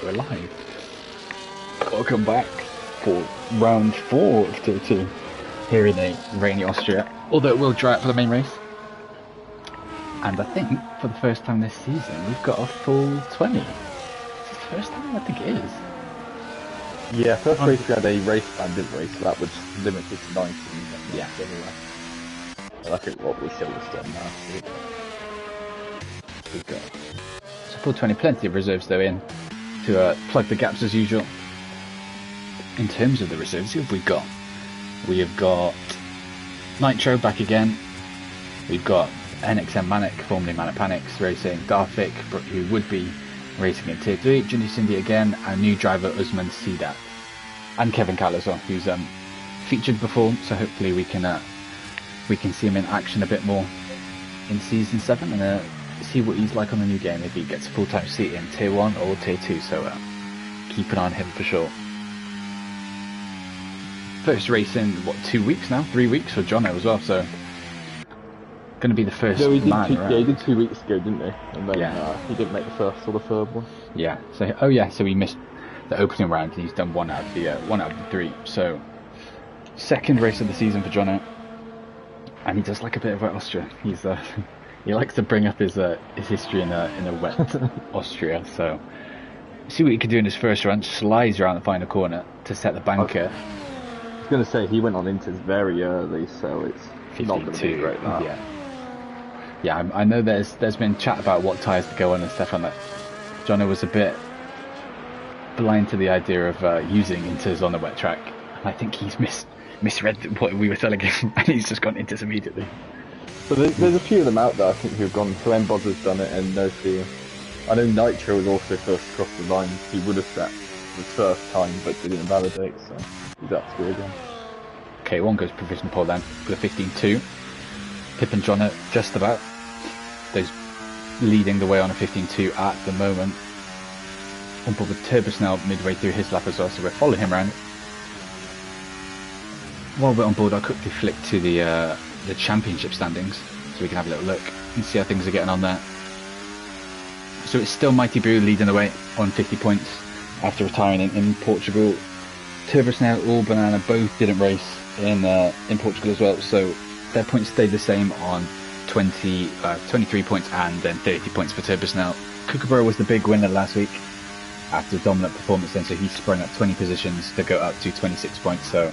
We're live. Welcome back for round 4 of Tier 2 here in a rainy Austria, although it will dry out for the main race. And I think for the first time this season we've got a full 20. Is this the first time? I think it is. Yeah, first race we had a race bandit race, so that was limited to 19. Yeah. Anyway. Well, I think what we said was done now. We've got so full 20, plenty of reserves though in to plug the gaps as usual. In terms of the reserves, who have we got? We have got Nitro back again. We've got NXM Manic, formerly Manic Panics, racing Darfik, who would be racing in Tier 3, Junior Cindy again, and new driver Usman Sidat, and Kevin Cal as well, who's featured before, so hopefully we can see him in action a bit more in Season 7 and see what he's like on the new game, if he gets a full-time seat in Tier 1 or Tier 2, so keep an eye on him for sure. First race in, what, 2 weeks now? 3 weeks for Jono as well, so going to be the first man around. Yeah, he did 2 weeks ago, didn't he? And then he didn't make the first or the third one. Yeah, so so he missed the opening round and he's done one out of the 3. So second race of the season for Jono, and he does like a bit of wet Austria. He's he likes to bring up his history in a wet Austria. So see what he can do in his first run. Slides around the final corner to set the banker. I was going to say he went on Inters very early, so it's not going to be great. Yeah, I know there's been chat about what tyres to go on and stuff like that. Jono was a bit blind to the idea of using Inters on the wet track. I think he's misread what we were telling him, and he's just gone Inters immediately. So there's a few of them out there, I think, who've gone. So Mbod has done it, and I know Nitro was also first across the line. He would have set the first time, but didn't validate, so he's up to it again. K1 goes provisional pole then for the 15.2. Pip and Jono just about. Those leading the way on a 15.2 at the moment. On board with Turbo Snell midway through his lap as well, so we're following him around. While we're on board, I'll quickly flick to the championship standings so we can have a little look and see how things are getting on there. So it's still Mighty Boo leading the way on 50 points after retiring in Portugal. Turbo Snell, All Banana both didn't race in Portugal as well, so their points stayed the same on 23 points and then 30 points for Turbo Snell. Kookaburra was the big winner last week after a dominant performance then, so he sprung up 20 positions to go up to 26 points, so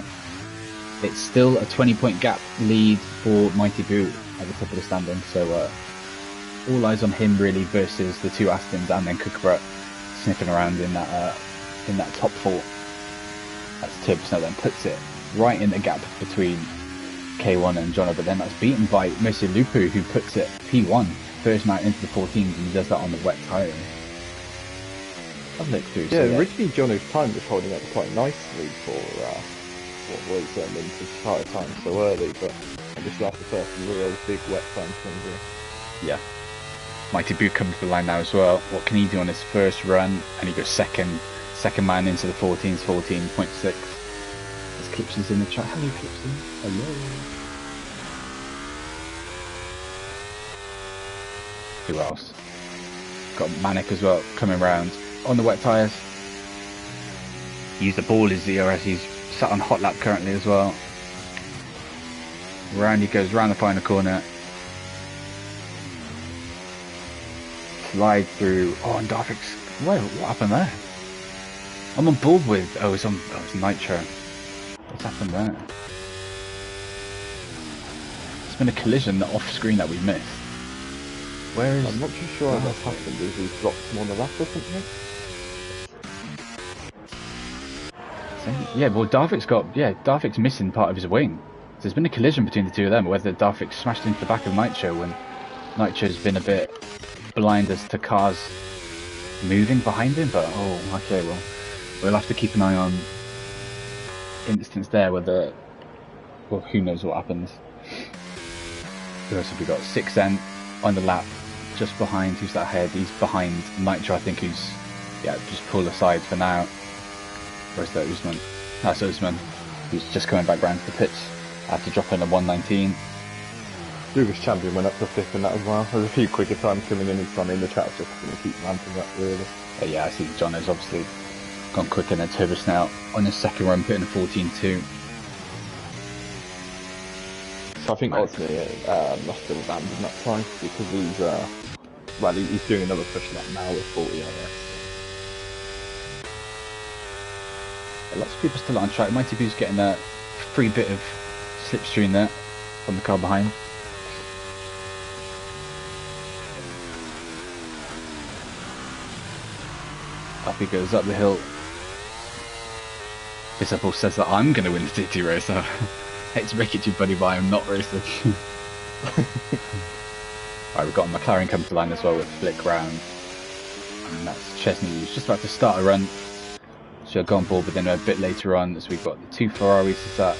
it's still a 20-point gap lead for Mighty Boo at the top of the standing, so all eyes on him really versus the two Astons and then Kookaburra sniffing around in that top 4. That's Turbo Snell then puts it right in the gap between K1 and Jono, but then that's beaten by Monsieur Lupu, who puts it P1 first night into the 14s, and he does that on the wet tyre. I've looked through. Yeah, originally Jono's time was holding up quite nicely for what was into tyre time so early, but I just left the first real big wet time comes in. Yeah. Mighty Boo comes to the line now as well. What can he do on his first run? And he goes second man into the 14s, 14.6. There's Clipson's in the chat. Hello, Clipson. Hello. Who else? Got Manic as well coming round on the wet tyres. Use the ball as ZRS. He's sat on hot lap currently as well. Round he goes round the final corner. Slide through. Oh, and Darfik's. Wait, what happened there? I'm on board with. It's Nitro. What's happened there? It's been a collision off screen that we missed. Where is? I'm not too sure what's happened. Is he dropped him on the lap or something? Yeah, well, Darfik's missing part of his wing. So there's been a collision between the two of them. Whether Darvik smashed into the back of Nitro when Nitro's been a bit blind as to cars moving behind him, but okay, well, we'll have to keep an eye on instance there whether, well, who knows what happens. Who else have we got? 6N on the lap, just behind. Who's that ahead? He's behind Nitro, I think, who's just pulled aside for now. Where's that Usman? That's Usman, who's just coming back round to the pits after dropping a 119. Lucas Champion went up to 5th in that as well. There's a few quicker times coming in and Sonny in the chat's just going to keep ramping up really. Yeah, I see John has obviously gone quicker than Turbis now on his second run, putting a 14.2. So I think ultimately must have abandoned that time because he's he's doing another push like now with 40 RS. Lots of people still on track. Mighty Boo's getting a free bit of slipstream there from the car behind. Up he goes up the hill. Bissapple says that I'm going to win the TT race. I hate to break it to you, buddy, but I'm not racing. Right, we've got a McLaren coming to line as well with Flick round. And that's Chesney, who's just about to start a run. So I'll go on board, but then a bit later on, so we've got the 2 Ferraris. Is that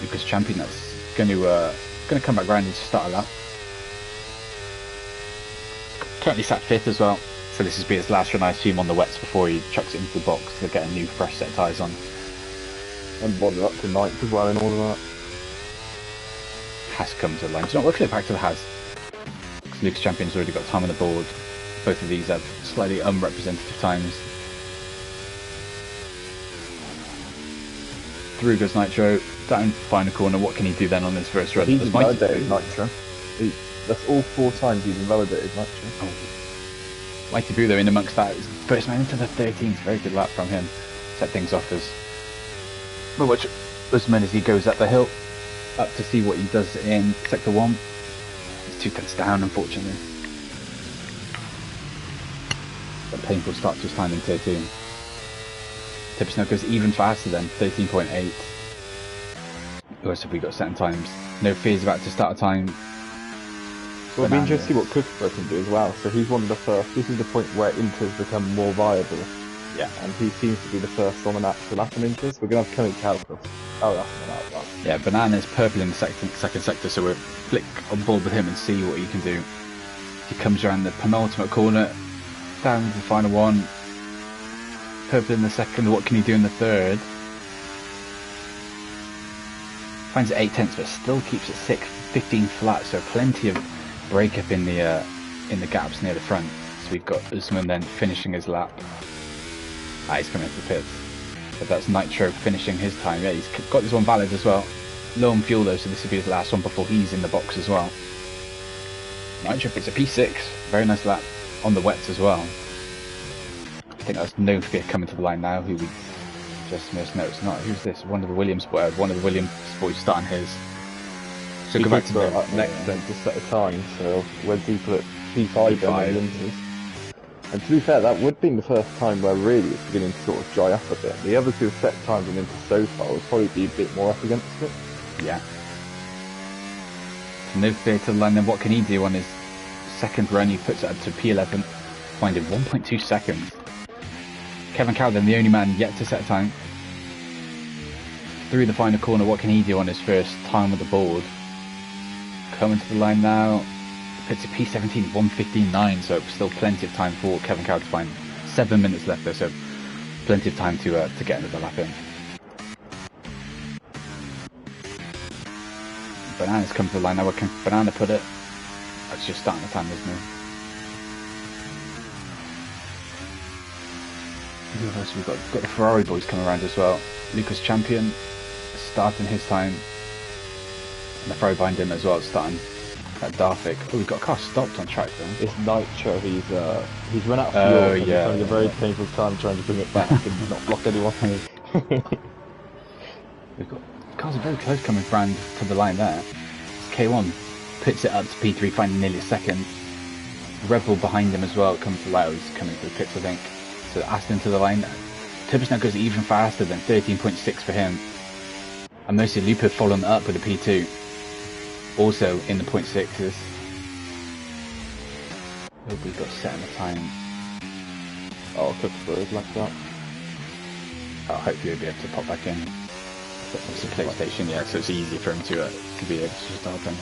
Lucas Champion that's going to come back round and start a lap. Currently sat 5th as well, so this will be his last run, I assume, on the wets before he chucks it into the box to get a new fresh set of tyres on. And bottom up to 9th as well in all of that. Has come to the line. So we'll flip back to the Has. Because Lucas Champion's already got time on the board. Both of these have slightly unrepresentative times. Through goes Nitro, down final corner. What can he do then on his first run? He's invalidated Nitro. That's all 4 times he's invalidated Nitro. Oh. Mighty Boo though in amongst that. It was the first man into the 13th. Very good lap from him. Set things off as well. Watch Usman as he goes up the hill, up to see what he does in sector 1. He's 2 tenths down, unfortunately. A painful start to his time in tier 2. Tips now goes even faster then, 13.8. Who else have we got set in times? No Fear's about to start a time. Well, it'll be interesting to see what Kookaburra can do as well. So he's one of the first. This is the point where Inter's become more viable. Yeah. And he seems to be the first on an actual lap in Inter's. We're going to have Coming Calcus. Oh, that's an out. Yeah, Banana's purple in the second sector, so we'll flick on board with him and see what he can do. He comes around the penultimate corner, down to the final one. Purple in the second, what can he do in the third? Finds it 8 tenths, but still keeps it 6, 15 flat, so plenty of break up in the gaps near the front. So we've got Usman then finishing his lap. He's coming into the pits. But that's Nitro finishing his time. Yeah, he's got this one valid as well. Low on fuel though, so this will be his last one before he's in the box as well. Nitro picks a P6, very nice lap on the wets as well. I think that's No Fear coming to the line now, who we just missed. No, it's not. Who's this? One of the Williams boys starting his. So go back to the up next then to set a time. So when people at P5 then Winters. And to be fair, that would be the first time where really it's beginning to sort of dry up a bit. The other 2 set times and into so far would probably be a bit more up against it. Yeah. So No Fear to the line. Then what can he do on his second run? He puts it up to P11, finding 1.2 seconds. Kevin Cowden, the only man yet to set a time. Through the final corner, what can he do on his first time with the board? Coming to the line now, puts a P17, 1:15.9, so still plenty of time for Kevin Cowden to find. 7 minutes left there, so plenty of time to get another lap in. Banana's come to the line now, where can Banana put it? That's just starting the time, isn't it? Who else we've got the Ferrari boys coming around as well. Lucas Champion starting his time, and the Ferrari behind him as well starting at Darvik. Oh, we've got a car stopped on track though. It's Nitro. He's run out of fuel. Oh yeah. He's having a very painful time trying to bring it back and not block anyone. We've got cars are very close coming round to the line there. It's K1 puts it up to P3, finding nearly a second. Red Bull behind him as well comes to light. He's coming to the pits, I think. So Aston to the line. Turbis now goes even faster than 13.6 for him. And mostly Lupo following up with a P2. Also in the 0.6s. Hope we got set in the time. Oh, Kookaburra is like that. Oh, hopefully we'll be able to pop back in. It's a PlayStation, yeah, so it's easy for him to be able to start them.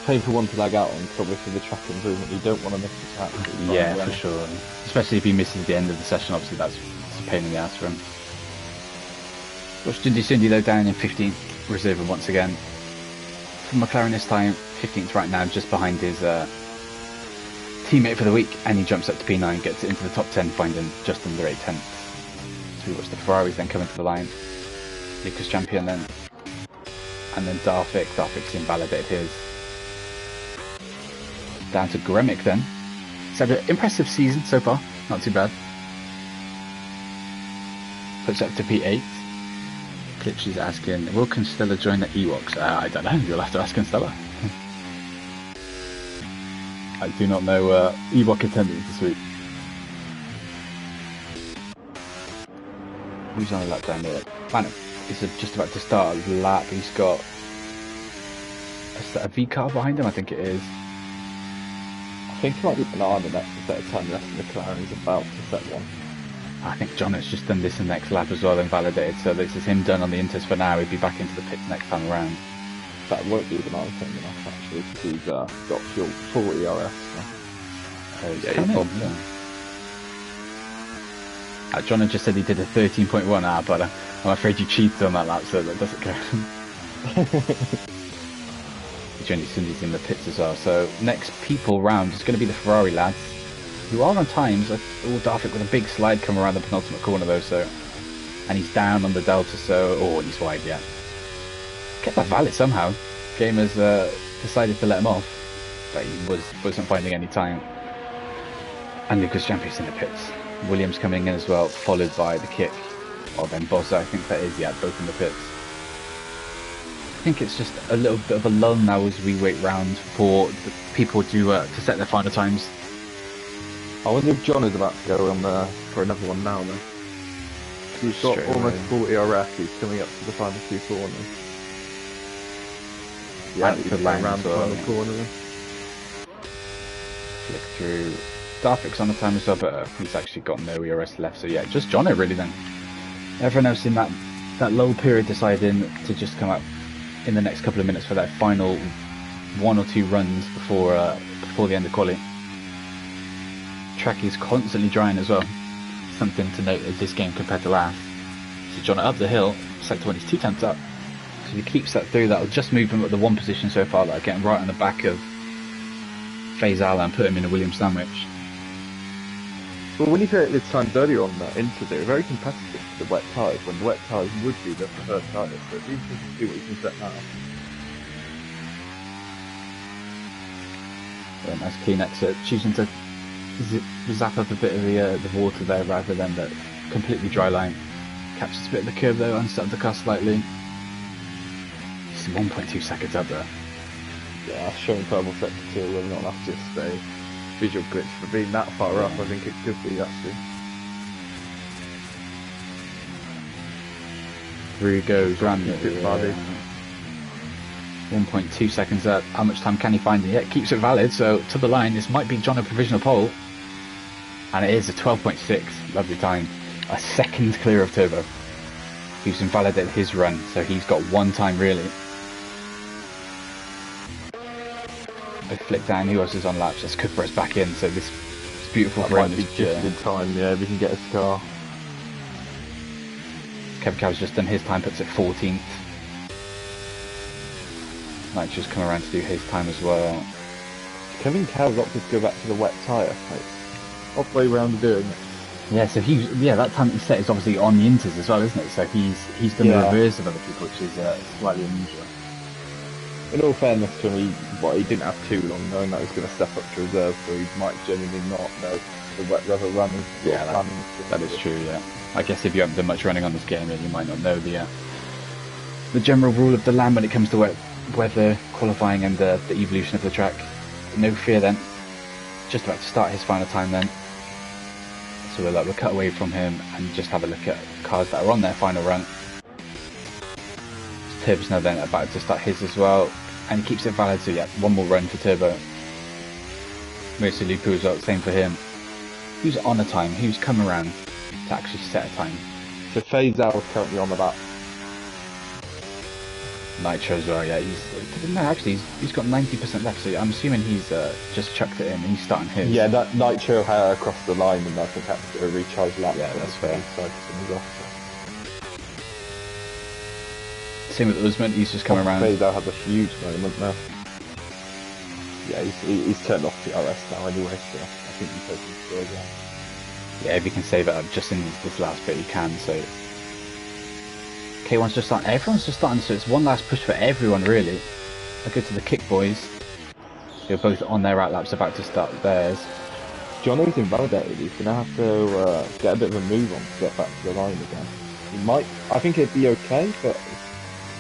Painful one to lag out on, probably for the track improvement. You don't want to miss the track. Yeah, for sure. Especially if he misses the end of the session, obviously that's a pain in the ass for him. Watch Cindy though down in 15th. reserve him once again. For McLaren this time, 15th right now, just behind his teammate for the week, and he jumps up to P9, gets it into the top 10, finding just under 8 tenths. So we watch the Ferraris then come into the line. Lucas champion then, and then Darvik's invalidated his. Down to Gremic then. He's had an impressive season so far, not too bad. Puts up to P8. Klitsch's asking, will Constella join the Ewoks? I don't know, you'll have to ask Constella. I do not know Ewok attendance this week. Who's on a lap down there? Man, he's just about to start a lap. He's got a V car behind him, I think it is. I think it might be Banana next to set a time left, and McLaren is about to set one. I think John has just done this in the next lap as well, then validated, so this is him done on the Inters for now. He'll be back into the pits next time around. That won't be Banana thing enough, actually, because he's got full ERS. So. Yeah, John had just said he did a 13.1 but I'm afraid you cheated on that lap, so that doesn't count. Johnny Cindy's in the pits as well. So next people round is going to be the Ferrari lads, who are on times. Darvik with a big slide come around the penultimate corner though, so, and he's down on the Delta, so he's wide yet. Kept that valid somehow. Game has decided to let him off, but he wasn't finding any time. And Lucas Champion's in the pits. Williams coming in as well, followed by the kick of Bossa, I think that is, both in the pits. I think it's just a little bit of a lull now as we wait round for the people to set their final times. I wonder if John is about to go on for another one now then. He's got almost full ERS, he's coming up to the final two corners. Yeah, he's going around the final corner then. Flick through. Darvik's on the time as well, but he's actually got no ERS left, so yeah, just Jono really then. Everyone else in that lull period deciding to just come up in the next couple of minutes for that final 1 or 2 runs before the end of quali. Track is constantly drying as well, something to note in this game compared to last. So Jono up the hill, sector 1 is 2 tenths up, so if he keeps that through, that'll just move him at the 1 position so far, like getting right on the back of Faisal and put him in a Williams sandwich. Well, when you created the times earlier on that into they were very competitive with the wet tyres, when the wet tyres would be the preferred tyres, so it's interesting to see what you can set now. Very nice clean exit, choosing to zap up a bit of the water there rather than the completely dry line. Catches a bit of the curve though, unstuck the car slightly. It's 1.2 seconds up there. Yeah, that's showing trouble sector 2, whether or not that's just a visual glitch for being that far up. I think it could be actually. Through goes round the 1.2 seconds up. How much time can he find? Yeah, keeps it valid, so to the line. This might be John a provisional pole, and it is a 12.6. Lovely time, a second clear of Turbo, who's invalidated his run, so he's got 1 time really. I flick down, who else is on laps? That's Kookaburra's back in, so this is beautiful for him. Just in time, yeah, we can get a car. Kevin Cow's just done his time, puts it 14th. Nitro's come around to do his time as well. Kevin Cow's opted to go back to the wet tyre, like, halfway around doing it. Yeah, so that time he set is obviously on the Inters as well, isn't it? So he's done the reverse of other people, which is slightly unusual. In all fairness to him, he didn't have too long knowing that he was going to step up to reserve, so he might genuinely not know the wet weather running. Yeah, that is true, yeah. I guess if you haven't done much running on this game, then you might not know the general rule of the land when it comes to wet weather, qualifying and the evolution of the track. No fear then. Just about to start his final time then. So we'll cut away from him and just have a look at cars that are on their final run. Turbo's now then about to start his as well, and he keeps it valid, so yeah, 1 more run for Turbo. Mercy Lupu as well, same for him. Who's on a time? Who's come around to actually set a time? So Faisal is currently on the back. Nitro as well, yeah, he's got 90% left, so I'm assuming he's just chucked it in and he's starting his. Yeah, that Nitro had across the line and I think had to do a recharge lap. Yeah, that's fair. Same with Usman, he's just come around. Fado had a huge moment now. Yeah, he's turned off TRS now anyway, so I think he's hoping to go again. Yeah, if he can save it up just in this last bit, he can. So K1's just starting. Everyone's just starting. So it's one last push for everyone, really. I go to the Kick Boys. They're both on their outlaps, about to start theirs. Jono's invalidated. He's gonna have to get a bit of a move on to get back to the line again. He might. I think it'd be okay, but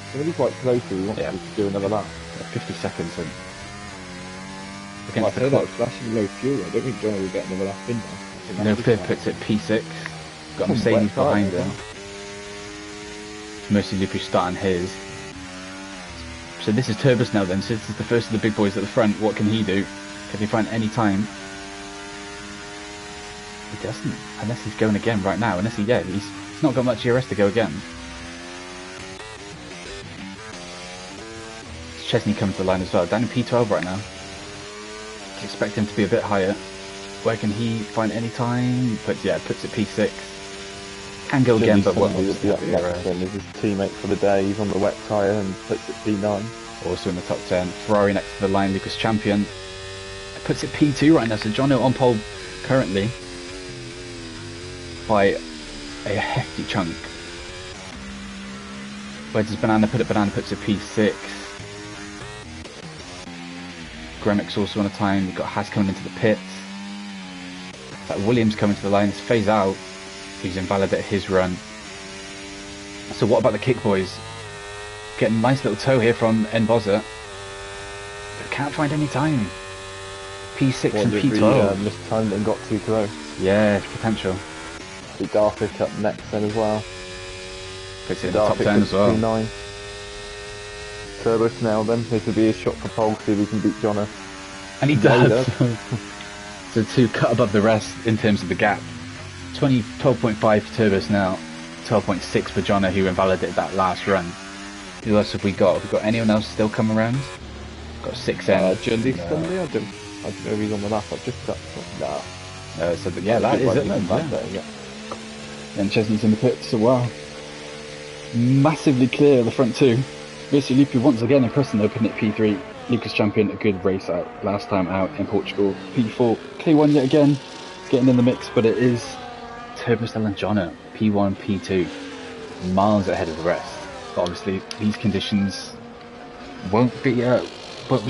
it's gonna be quite close if he wants to do another lap. 50 seconds and. Well, I say that flashing low fuel. I don't think Jono will get another lap in there. No Clear puts it P6. Got Mercedes behind him. Mercy Lupu starting his. So this is Turbos now then. So this is the first of the big boys at the front. What can he do? Can he find any time? He doesn't, unless he's going again right now. Unless he's not got much ERS to go again. Chesney comes to the line as well. Down in P12 right now. Expect him to be a bit higher. Where can he find any time? Puts it P6. Can go again, but what? Is his teammate for the day. He's on the wet tyre and puts it P9. Also in the top 10. Ferrari next to the line. Lucas Champion puts it P2 right now. So Jono on pole currently by a hefty chunk. Where does Banana put it? Banana puts it P6. Gremix also on a time. We've got Haas coming into the pits. Williams coming to the line. It's Phase out. He's invalidated his run. So what about the Kick Boys? Getting a nice little tow here from Nboza. But can't find any time. P6 and P12. Missed time and got too close. Yeah, potential. The Darfic up next then as well. Puts it in the top 10 as well. P9. Turbo Snell then. This would be his shot for pole, see if he can beat Jono. And he does. So to cut above the rest in terms of the gap. 12.5 for Turbo Snell. 12.6 for Jono, who invalidated that last run. Who else have we got? Have we got anyone else still come around? Got 6N. Jundy Sunday? I don't know if he's on the lap. I've just got no. So yeah, that is it then. Yeah. And Chesney's in the pits, so wow. Massively clear at the front two. Basically, Lupi once again impressing though, putting it P3. Lucas Champion, a good race out last time out in Portugal. P4, K1 yet again, getting in the mix, but it is Turbostel and Jono, P1, P2, miles ahead of the rest. But obviously, these conditions won't be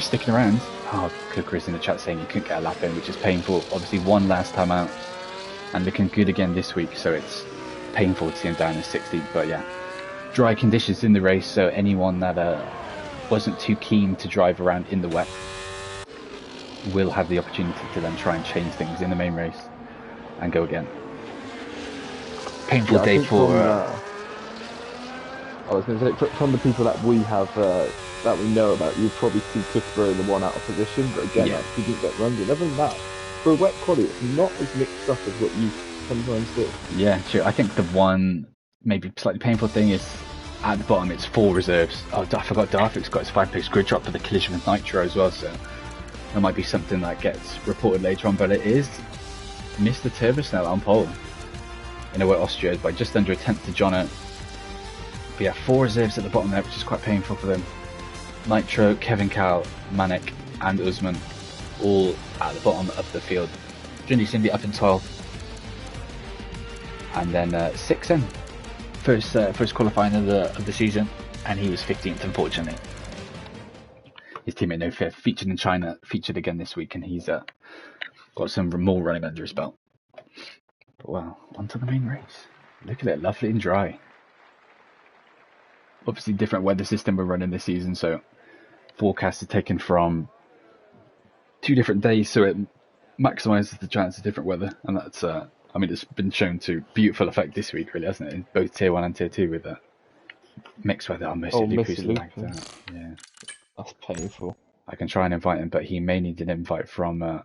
sticking around. Oh, Kookaburra's in the chat saying you couldn't get a lap in, which is painful. Obviously, one last time out, and looking good again this week, so it's painful to see him down in 60. But yeah, dry conditions in the race, so anyone that wasn't too keen to drive around in the wet will have the opportunity to then try and change things in the main race and go again. Painful day for. I was going to say, from the people that we have, that we know about, you'll probably see Kookaburra in the one out of position, but again, he didn't get runs. Other than that, for a wet quality, it's not as mixed up as what you sometimes do. Yeah, sure. I think the one maybe slightly painful thing is at the bottom it's 4 reserves. Oh, I forgot Darfik's got his 5-pace grid drop for the collision with Nitro as well, so there might be something that gets reported later on, but it is Mr. Turbosnell on pole in a wet Austria by just under a tenth to Jono. But yeah, 4 reserves at the bottom there, which is quite painful for them. Nitro, Kevin Cal, Manik and Usman all at the bottom of the field. Jundy Cindy up in 12th. And then 6th first qualifying of the season, and he was 15th unfortunately. His teammate No Fifth, featured in China, featured again this week, and he's got some more running under his belt. But well, onto the main race. Look at it, lovely and dry. Obviously different weather system we're running this season, so forecast is taken from 2 different days, so it maximises the chance of different weather, and that's I mean, it's been shown to beautiful effect this week, really, hasn't it? In both Tier 1 and Tier 2 with the mixed weather. Oh, Mercy Lupu's lagged out. Yeah. That's painful. I can try and invite him, but he may need an invite from the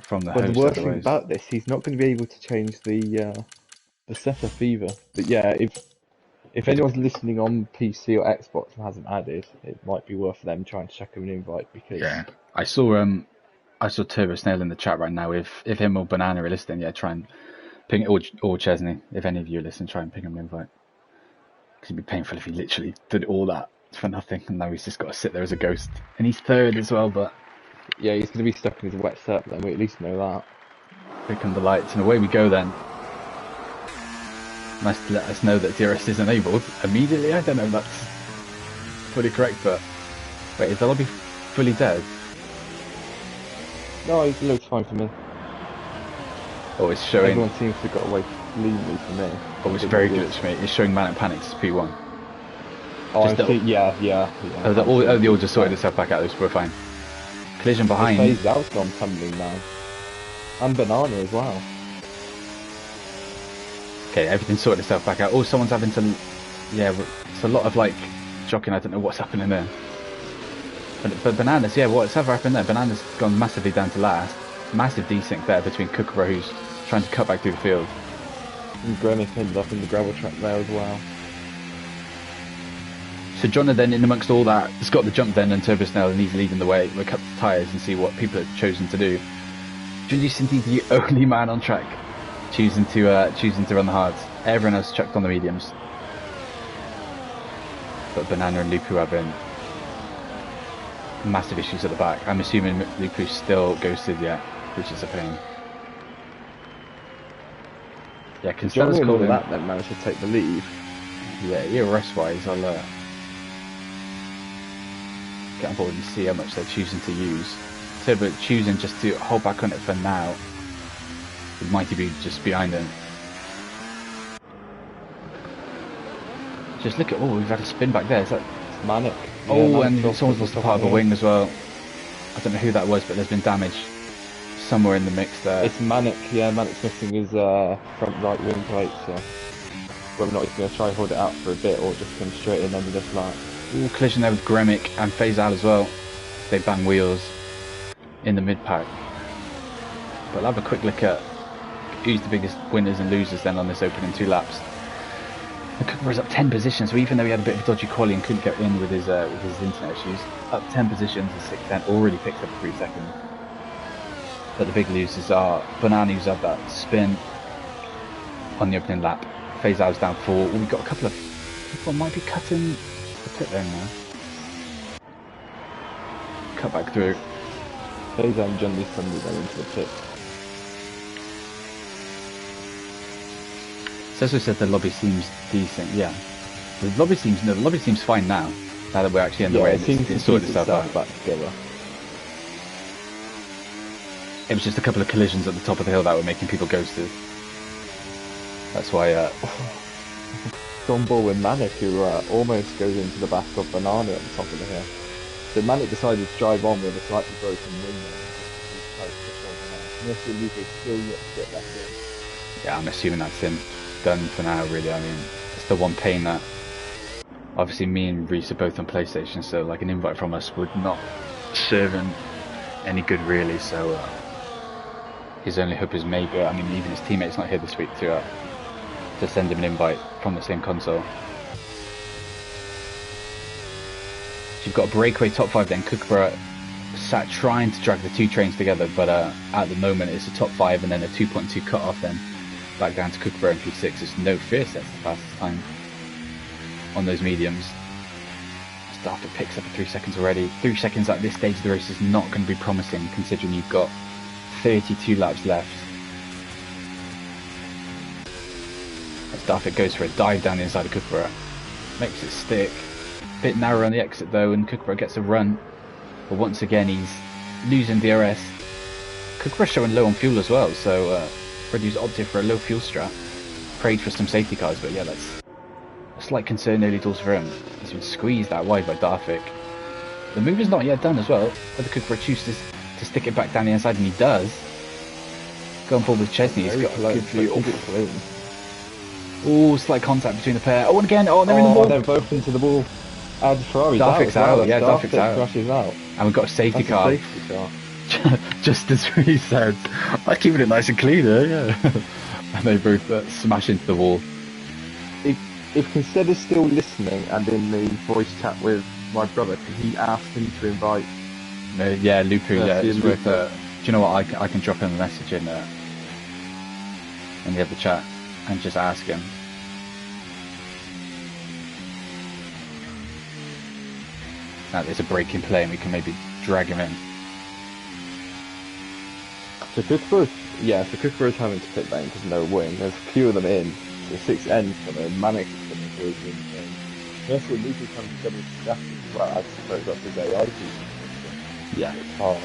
host. The worst thing about this, he's not going to be able to change the setup either. But yeah, if anyone's listening on PC or Xbox and hasn't added, it might be worth them trying to check him an invite, because I saw Turbo Snail in the chat right now. If him or Banana are listening, try and ping, or Chesney, if any of you are listening, try and ping him an invite. Because it'd be painful if he literally did all that for nothing, and now he's just got to sit there as a ghost. And he's third as well, but Yeah, he's going to be stuck in his wet set then, we at least know that. here come the lights, and away we go then. Nice to let us know that DRS is enabled immediately. I don't know if that's fully correct, but wait, is the lobby fully dead? No, it looks fine for me. Oh, it's showing. Everyone seems to have got away cleanly for me. Oh, it's very good for me. It's showing Manic Panic as P1. Oh, I Just see. Yeah. Oh, the all just sorted itself back out. We're fine. Collision behind. Phase out's gone tumbling now. And Banana as well. Okay, everything's sorted itself back out. Oh, someone's having to... Yeah, it's a lot of, like, jockeying. I don't know what's happening there. But Bananas, yeah, what's ever happened there? Bananas gone massively down to last. Massive desync there between Kookaburra, who's trying to cut back through the field. And Grenick ended up in the gravel track there as well. So Jonna then, in amongst all that, has got the jump then and Turbo Snell, and he's leading the way. We'll cut the tyres and see what people have chosen to do. Julius indeed the only man on track choosing to run the hards. Everyone else chucked on the mediums. But Banana and Lupu having massive issues at the back. I'm assuming Lupu's still ghosted yet, which is a pain. Yeah, Constella's calling that then managed to take the lead. Yeah, ERS wise, I'll get on board and see how much they're choosing to use. Turbo choosing just to hold back on it for now, with Mighty Boo just behind them. Just look at, oh, we've had a spin back there. Is that It's Manic? Oh, Yeah, and someone's lost a part of a wing as well. I don't know who that was, but there's been damage somewhere in the mix there. It's Manic, yeah, Manic's missing his front right wing plate, so whether or not he's going to try and hold it out for a bit or just come straight in under this lap. Ooh, collision there with Gremic and Faisal as well. They bang wheels in the mid-pack. But I'll have a quick look at who's the biggest winners and losers then on this opening 2 laps. And Kookaburra's up 10 positions, so even though he had a bit of a dodgy quali and couldn't get in with his internet issues, up 10 positions is 6th, already picked up 3 seconds. But the big losers are Banana, who's had that spin on the opening lap. Faisal's down 4. Oh, we've got a couple of people might be cutting the pit lane now. Cut back through. Faisal and John Sunday then into the pit. Cecil said the lobby seems decent. Yeah, the lobby seems fine now. Now that we're actually in the way, it seems to sort keep itself out. back together. It was just a couple of collisions at the top of the hill that were making people ghosted. That's why. John Ball with Manic, who almost goes into the back of Banana at the top of the hill. So Manic decided to drive on with a slightly broken wing there. Mr. Luke still yet to get back in. Yeah, I'm assuming that's him. Done for now, really. I mean, it's the one pain that obviously me and Reese are both on PlayStation, so like an invite from us would not serve him any good, really. So his only hope is maybe, I mean, even his teammate's not here this week to send him an invite from the same console. So you've got a breakaway top 5 then. Kookaburra sat trying to drag the 2 trains together, but at the moment it's a top 5 and then a 2.2 cut off then. Back down to Kookaburra and P6. It's no fear sets the fastest time on those mediums. Starter picks up at 3 seconds already. 3 seconds at this stage of the race is not going to be promising, considering you've got 32 laps left. Starter goes for a dive down the inside of Kookaburra. Makes it stick. Bit narrow on the exit though, and Kookaburra gets a run. But once again he's losing DRS. Kookaburra's showing low on fuel as well, so Reddy's opted for a low fuel strat. Prayed for some safety cars, but yeah, that's a slight concern early doors for him. He's been squeezed that wide by Darfik. The move is not yet done as well. Whether Kookaburra chooses to stick it back down the inside, and he does. Going forward with Chesney, he's got a good view. Oh, slight contact between the pair. Oh, and again, oh, they're in the wall. They're both into the wall. And Ferrari's Darfik's out, yeah, Darfik's out. Crashes out. And we've got a safety car. Safety car. Just as we said, I'm keeping it nice and clean there, yeah. And they both smash into the wall. If Consider's still listening and in the voice chat with my brother, can he ask him to invite? Yeah, Lupu. Yeah, it's worth. Do you know what? I can drop him a message in the other chat and just ask him. now there's a break in play and we can maybe drag him in. So Kookaburra's having to pit lane because no wing. There's a few of them in. The 6 ends for the manic coming through. That's what Lucy's having to double stack as well. I suppose that's his AI piece. Yeah. It's hard.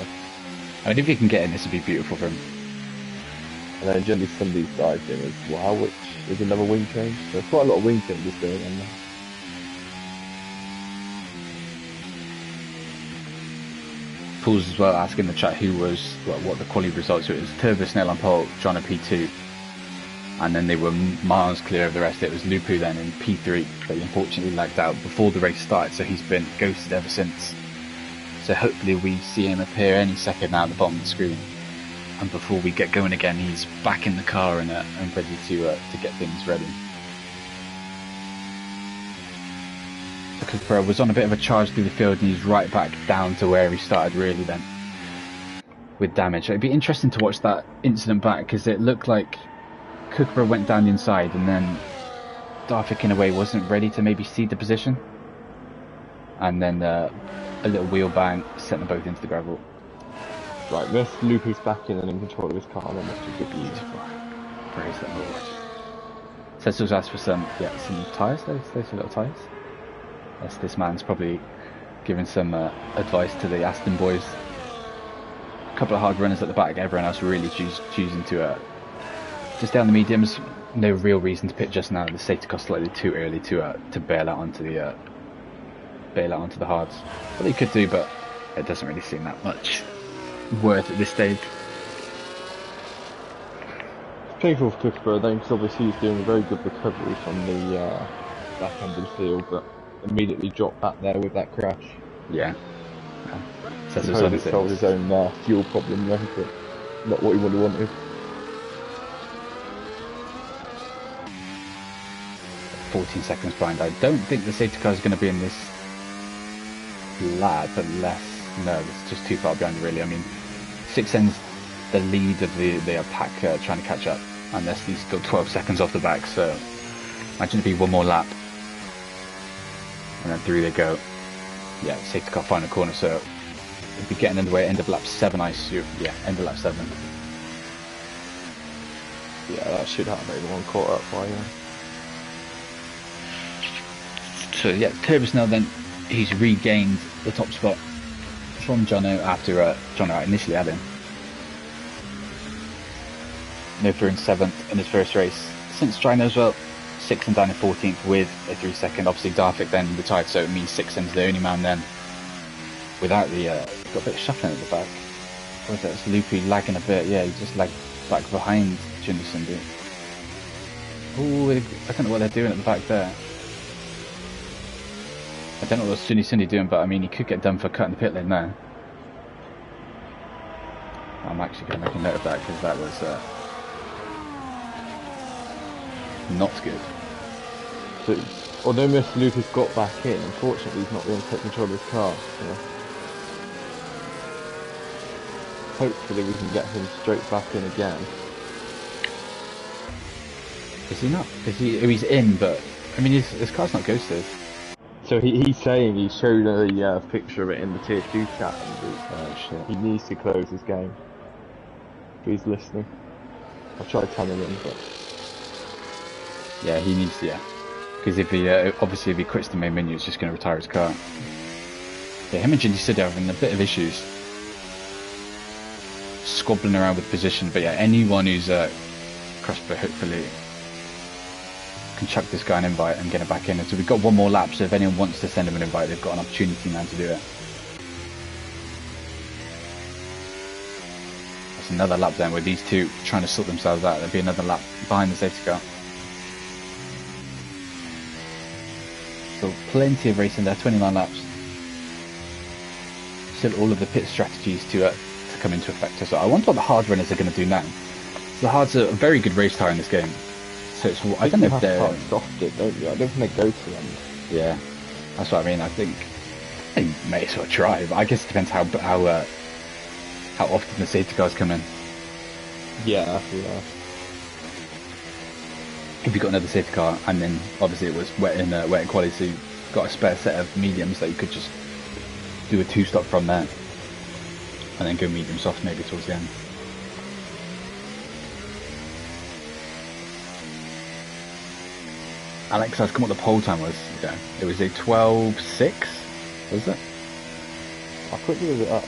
I mean, if he can get in, this would be beautiful for him. And then generally Sunday's dived in as well, which is another wing change. So there's quite a lot of wing changes going on there. Pools as well asking in the chat who was what the quality results were. It was Turbo Snail on pole, John at P2, and then they were miles clear of the rest. It was Lupu then in P3, but he unfortunately lagged out before the race started, so he's been ghosted ever since. So hopefully we see him appear any second now at the bottom of the screen, and before we get going again, he's back in the car and ready to get things ready. Kookaburra was on a bit of a charge through the field and he's right back down to where he started really then, with damage. It'd be interesting to watch that incident back because it looked like Kookaburra went down the inside and then Darvik in a way wasn't ready to maybe cede the position, and then a little wheel bang sent them both into the gravel. Right, this Lupu's back in and in control of his car, and that's just Beautiful. Praise the Lord. Cecil's asked for some tyres, those little tyres. Yes, this man's probably giving some advice to the Aston boys. A couple of hard runners at the back, everyone else really choosing to just stay on the mediums. No real reason to pit just now. The safety car slightly too early to bail out onto the hards. What they could do, but it doesn't really seem that much worth at this stage. It's painful for Kookaburra then, because obviously he's doing a very good recovery from the back end of the field, but immediately dropped back there with that crash. Yeah. I suppose it solved his own fuel problem then, but not what he would have wanted. 14 seconds behind. I don't think the safety car is going to be in this lap unless, no, it's just too far behind really. I mean, 6 ends the lead of the pack trying to catch up, unless he's got 12 seconds off the back, so imagine it'd be one more lap. And then through they go. Yeah, safety car final corner, so it'll be getting underway end of lap 7, I assume. Yeah, end of lap 7. Yeah, that should happen. Everyone caught up by So yeah, Turbis now then, he's regained the top spot from Jono after Jono initially had him. Nova in 7th in his first race since trying as well. 6th and down in 14th with a 3 second. Obviously Darvik then retired, so it means 6 ends the only man then without the got a bit of shuffling at the back. What was that? It's Loopy lagging a bit. Yeah, he just lagged back behind Jundison. Oh, I don't know what they're doing at the back there. I don't know what Sunny doing, but I mean he could get done for cutting the pit lane now. I'm actually going to make a note of that because that was not good. So, although Mr. Lucas got back in, unfortunately he's not going to take control of his car. So hopefully we can get him straight back in again. Is he not? Is he? Oh, he's in, but I mean his car's not ghosted. So he's saying, he showed a picture of it in the tier 2 chat, and Shit. he needs to close his game. If he's listening. I'll try telling him, but Yeah, he needs to, yeah. Because if he, obviously if he quits the main menu, it's just going to retire his car. Yeah, him and Gingy City are having a bit of issues. Squabbling around with position, but yeah, anyone who's CrossFit hopefully can chuck this guy an invite and get him back in. And so we've got one more lap, so if anyone wants to send him an invite, they've got an opportunity now to do it. That's another lap then with these two trying to sort themselves out. There'll be another lap behind the safety car. So plenty of racing there, 29 laps. Still all of the pit strategies to come into effect. So I wonder what the hard runners are going to do now. So the hards are a very good race car in this game. So it's, I don't know if they're soft it, don't you? I don't think they go to them. Yeah, that's what I mean. I think they may as well try, but I guess it depends how often the safety cars come in. Yeah. If you've got another safety car, and then obviously it was wet in quality, so you've got a spare set of mediums that you could just do a 2-stop from there, and then go medium soft maybe towards the end. Alex asked what the pole time was. Yeah, it was a 12.6, was it? I quickly look it up.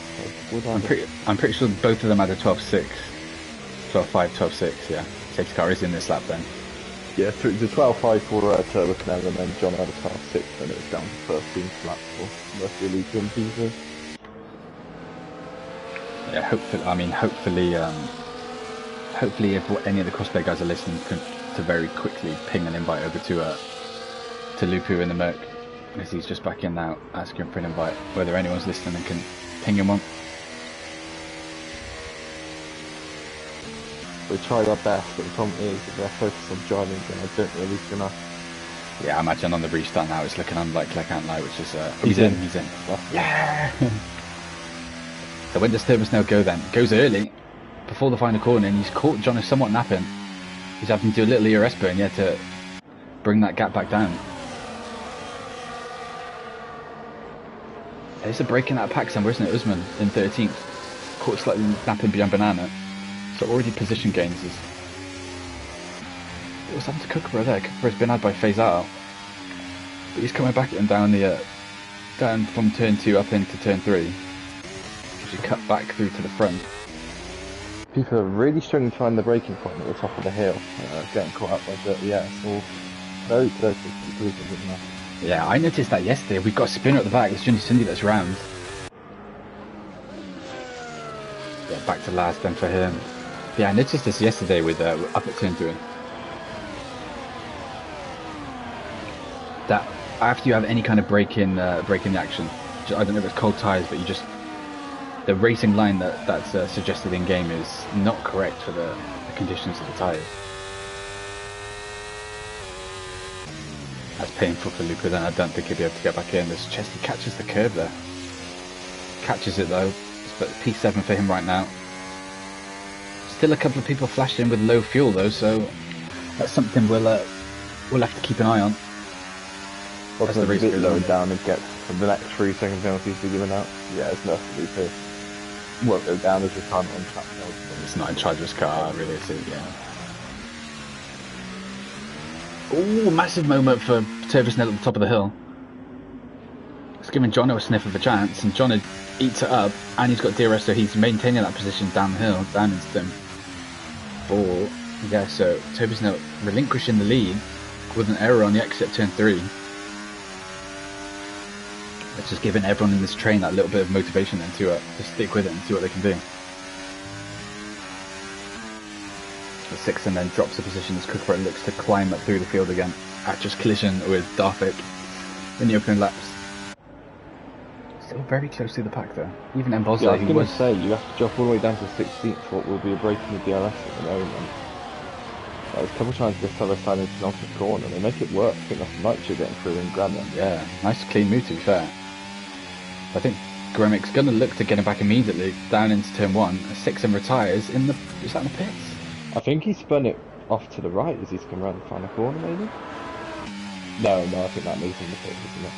I'm pretty sure both of them had a 12.6, 12.5, 12.6. Yeah, safety car is in this lap then. Yeah, so it was a 12.5 for Turbo Canal, and then John had a 12.6, and it was down to 13 flat for the rest of the league and pieces. Yeah, hopefully if any of the crossplay guys are listening, to very quickly ping an invite over to Lupu in the Merc, because he's just back in now, asking for an invite. Whether anyone's listening and can ping him one. We tried our best, but the problem is that they're focused on driving, and I don't really think enough. Yeah, I imagine on the restart now it's looking unlikely, I can't lie, which is he's in. Yeah. So when does Turbo Snail go then? Goes early, before the final corner, and he's caught John is somewhat napping. He's having to do a little ERS burn, yeah, to bring that gap back down. There's a break in that pack somewhere, isn't it? Usman in 13th. Caught slightly napping behind Banana. So already position gains is... What's happened to Kookaburra there? Kookaburra's been had by phase out. But he's coming back and down the... down from turn 2 up into turn 3. He cut back through to the front. People are really struggling to find the braking point at the top of the hill, getting caught up by dirty air. All very close to conclusion, isn't it? Yeah, I noticed that yesterday. We've got a spinner at the back. It's Johnny Cindy that's round. Yeah, back to last then for him. Yeah, I noticed this yesterday with up at turn 3. That after you have any kind of break in the action, I don't know if it's cold tyres, but you just... The racing line that's suggested in game is not correct for the conditions of the tyres. That's painful for Luca then. I don't think he'll be able to get back in. This Chesty catches the curve there. Catches it though. But P7 for him right now. Still a couple of people flashing with low fuel though, so that's something we'll have to keep an eye on. What's the race bit lower down and get the next 3 second penalties to be given out? Yeah, it's nothing to do. Won't go down as your time on track. It's not in charge of his car, really, is it? Yeah. Ooh, massive moment for Turbo Snail at the top of the hill. It's giving Jono a sniff of a chance, and Jono eats it up, and he's got DRS, so he's maintaining that position down the hill, down into them. 4. Yeah, so Turbo Snail relinquishing the lead with an error on the exit turn 3. It's just giving everyone in this train that little bit of motivation then to stick with it and see what they can do. The 6th and then drops the position as Kookaburra looks to climb up through the field again. Just collision with Darvik in the opening laps. Still very close to the pack though. Even Mbozza, yeah, I was going to say, you have to drop all the way down to 16th for what will be a break in the DRS at the moment. There's a couple of times this fellow sliding into the ultimate corner, they make it work. I think that's Nitro getting through and grabbing. Yeah, nice clean move to be fair. I think Gremic's going to look to get him back immediately down into turn 1. A 6 and retires in the... Is that in the pits? I think he spun it off to the right as he's come around the final corner, maybe? No, I think that moves in the pits, isn't it?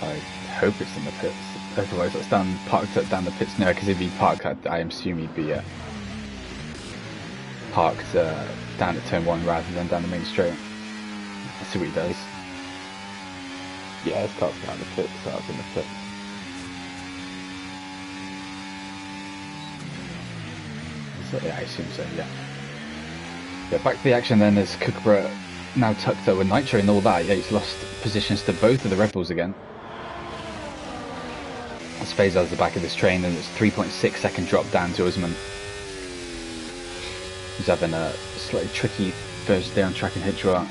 I hope it's in the pits. Otherwise, it's parked down the pits now, because if he parked, I assume he'd be parked down at turn 1 rather than down the main straight. Let's see what he does. Yeah, his car's down the pits, so I was in the pits. So, yeah, I assume so, yeah. Yeah, back to the action then as Kookaburra now tucked up with Nitro and all that. Yeah, he's lost positions to both of the Red Bulls again. As Faisal the back of this train, and it's 3.6 second drop down to Usman. He's having a slightly tricky first day on track in HOUSEOFRACING.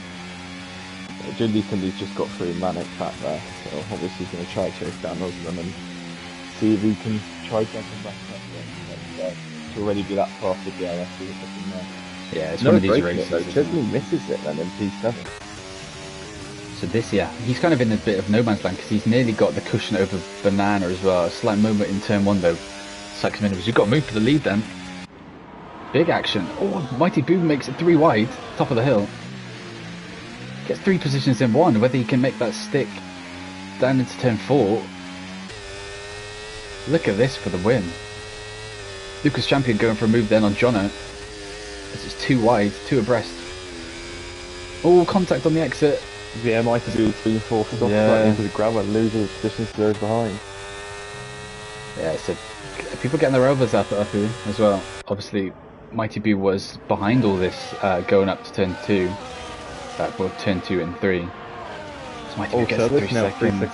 Jindy Cindy's just got through Manic back there, so obviously he's going to try to chase down Usman and see if he can try jumping back up to already be that far for DRS. Yeah, it's one of these races. Chesney misses it then in P7. So this, yeah, he's kind of in a bit of no man's land because he's nearly got the cushion over Banana as well. A slight moment in turn 1 though. Sucks him in. You've got to move for the lead then. Big action. Oh, Mighty Boom makes it 3 wide, top of the hill. Gets 3 positions in 1. Whether he can make that stick down into turn 4 Look at this for the win. Lucas Champion going for a move then on Jono. This is too wide, two abreast. Oh, contact on the exit. Yeah, Mighty Boo being forced off right into the gravel and losing positions to those behind. Yeah, so people getting their overs up here as well. Obviously, Mighty Boo was behind all this going up to turn 2. Well, turn 2 and 3. So Mighty Boo gets 3 seconds.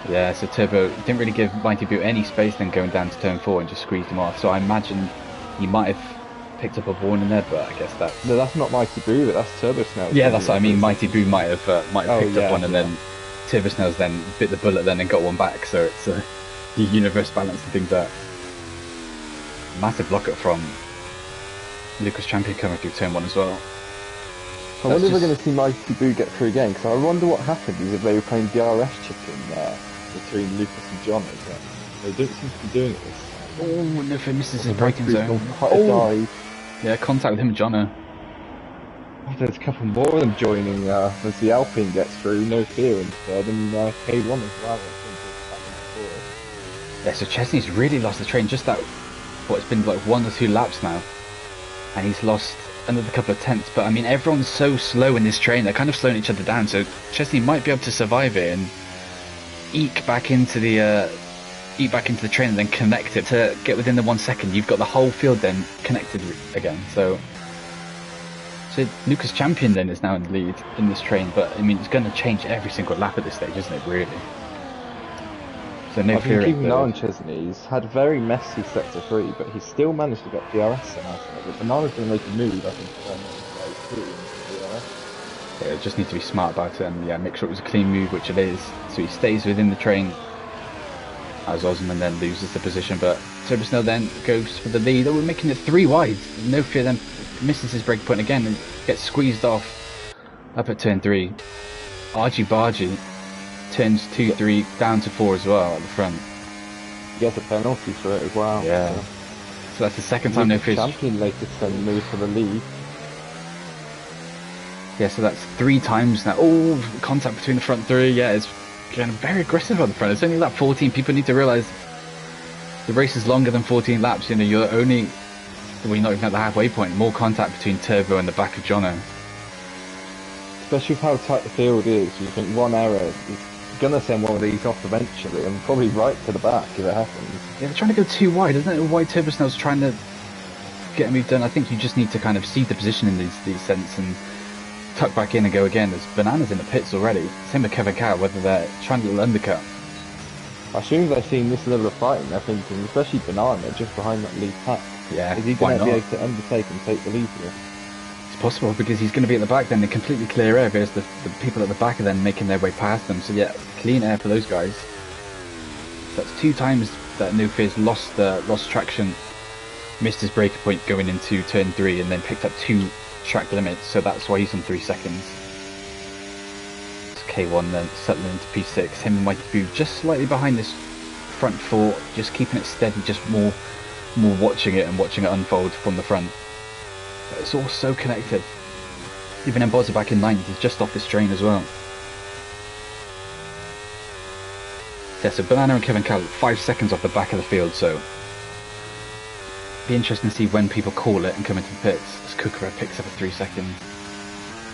Yeah, so Turbo didn't really give Mighty Boo any space then going down to turn 4 and just squeezed him off. So I imagine he might have picked up a warning there, but I guess that's... No, that's not Mighty Boo, but that's Turbo Snail. Yeah, that's what I mean. Mighty Boo might have picked up one and then Turbo Snails then bit the bullet then and got one back. So it's the universe balance and things that... Massive blocker from Lucas Champion coming through turn 1 as well. I wonder if we're going to see Mighty Boo get through again, because I wonder what happened is if they were playing DRS chicken there between Lucas and John. They don't seem to be doing it this time. Oh, no, if he misses his braking zone. Yeah, contact with him and Jono. Oh, there's a couple more of them joining as the Alpine gets through, no fear instead, and K1 as well. Yeah, so Chesney's really lost the train, just that, it's been like 1 or 2 laps now, and he's lost another couple of tenths, but I mean everyone's so slow in this train, they're kind of slowing each other down, so Chesney might be able to survive it and eke back into the train and then connect it to get within the 1 second. You've got the whole field then connected again, so Lucas Champion then is now in the lead in this train, but I mean it's going to change every single lap at this stage, isn't it, really? So no fear. Keeping an eye on Chesney, he's had a very messy sector 3, but he's still managed to get DRS somehow. But Banana's going to make a move, I think, yeah, just need to be smart about it and make sure it was a clean move, which it is. So he stays within the train as Osman then loses the position, but Turbo Snail then goes for the lead. Oh, we're making it 3 wide. No fear then misses his break point again and gets squeezed off up at turn 3. Argy Bargy turns 2, 3 down to 4 as well at the front. He gets a penalty for it as well. Yeah. So that's the second time No Fear's Champion later then moves for the lead. Yeah, so that's 3 times now. Oh, contact between the front 3. Yeah, it's getting very aggressive on the front. It's only lap 14. People need to realise the race is longer than 14 laps. You know, you're not even at the halfway point. More contact between Turbo and the back of Jono. Especially with how tight the field is, you think one error is going to send one of these off eventually, and probably right to the back if it happens. Yeah, they're trying to go too wide, isn't it? Wide Turbo Snail's trying to get a move done. I think you just need to kind of see the position in these sense and tuck back in and go again. There's Bananas in the pits already. Same with Kevin Cow, whether they're trying a little undercut. As soon as they've seen this level of fighting, they're thinking, especially Banana, just behind that lead pack. Yeah, is he going to be able to undertake and take the lead here? It's possible, because he's going to be at the back then, in completely clear air, because the people at the back are then making their way past them. So yeah, clean air for those guys. So that's 2 times that No Fear's lost traction, missed his break point going into turn 3, and then picked up 2 track limits, so that's why he's on 3 seconds. It's K1 then settling into P6. Him and Mighty Boo just slightly behind this front 4, just keeping it steady, just more watching it and watching it unfold from the front. But it's all so connected. Even Emboza back in 9th, he's just off this train as well. Yeah, so Banana and Kevin Cal 5 seconds off the back of the field, so be interesting to see when people call it and come into the pits, as Kookaburra picks up at 3 seconds.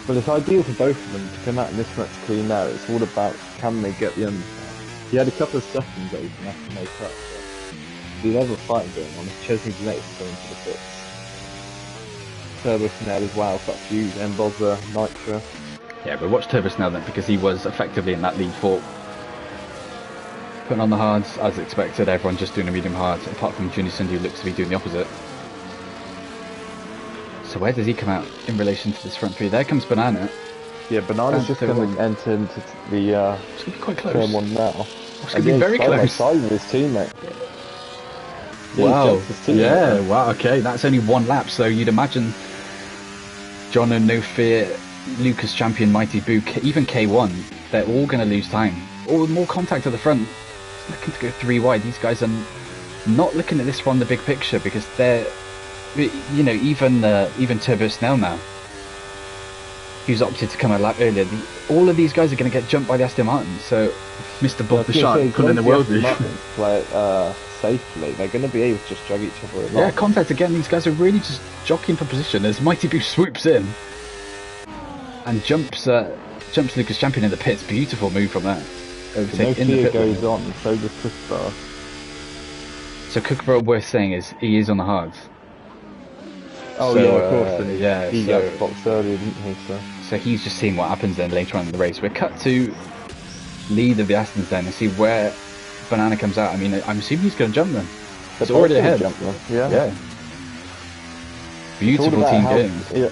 Well, it's ideal for both of them to come out in this much clean air. It's all about, can they get the He had a couple of seconds that he can have to make up, but the level of fighting going on, if Chesney's next going to the pits. Turbo Snail as well, that's huge, Emboza, Nitro. Yeah, but watch Turbo Snail then, because he was effectively in that lead 4. Putting on the hards, as expected, everyone just doing a medium hard, apart from Junior Sunday, who looks to be doing the opposite. So where does he come out in relation to this front 3? There comes Banana. Yeah, Banana's just going to enter into the it's going to be quite close. turn 1 now. It's going to be very close. Side with his teammate. Wow. Yeah, wow, okay. That's only 1 lap, so you'd imagine John and No Fear, Lucas Champion, Mighty Boo, even K1, they're all going to lose time. Or more contact at the front. It's looking to go 3 wide. These guys are not looking at this from the big picture, because they're, you know, even Turbo Snail now. who's opted to come a lap earlier. All of these guys are going to get jumped by the Aston Martin, so Mr. Bob the Shark put in the world. Play it safely. They're going to be able to just drag each other along. Yeah, contact again. These guys are really just jockeying for position as Mighty Boo swoops in and jumps Lucas Champion in the pits. Beautiful move from there. Overtake in the pit goes on, so does Kookaburra. So Kookaburra, worth saying, is he is on the hards. Oh so, yeah, of course. And yeah, he got boxed earlier, didn't he? So he's just seeing what happens then later on in the race. We're cut to lead of the Astons then and see where Banana comes out. I mean, I'm assuming he's going to jump them. It's already ahead. Yeah. Beautiful team games. Yeah.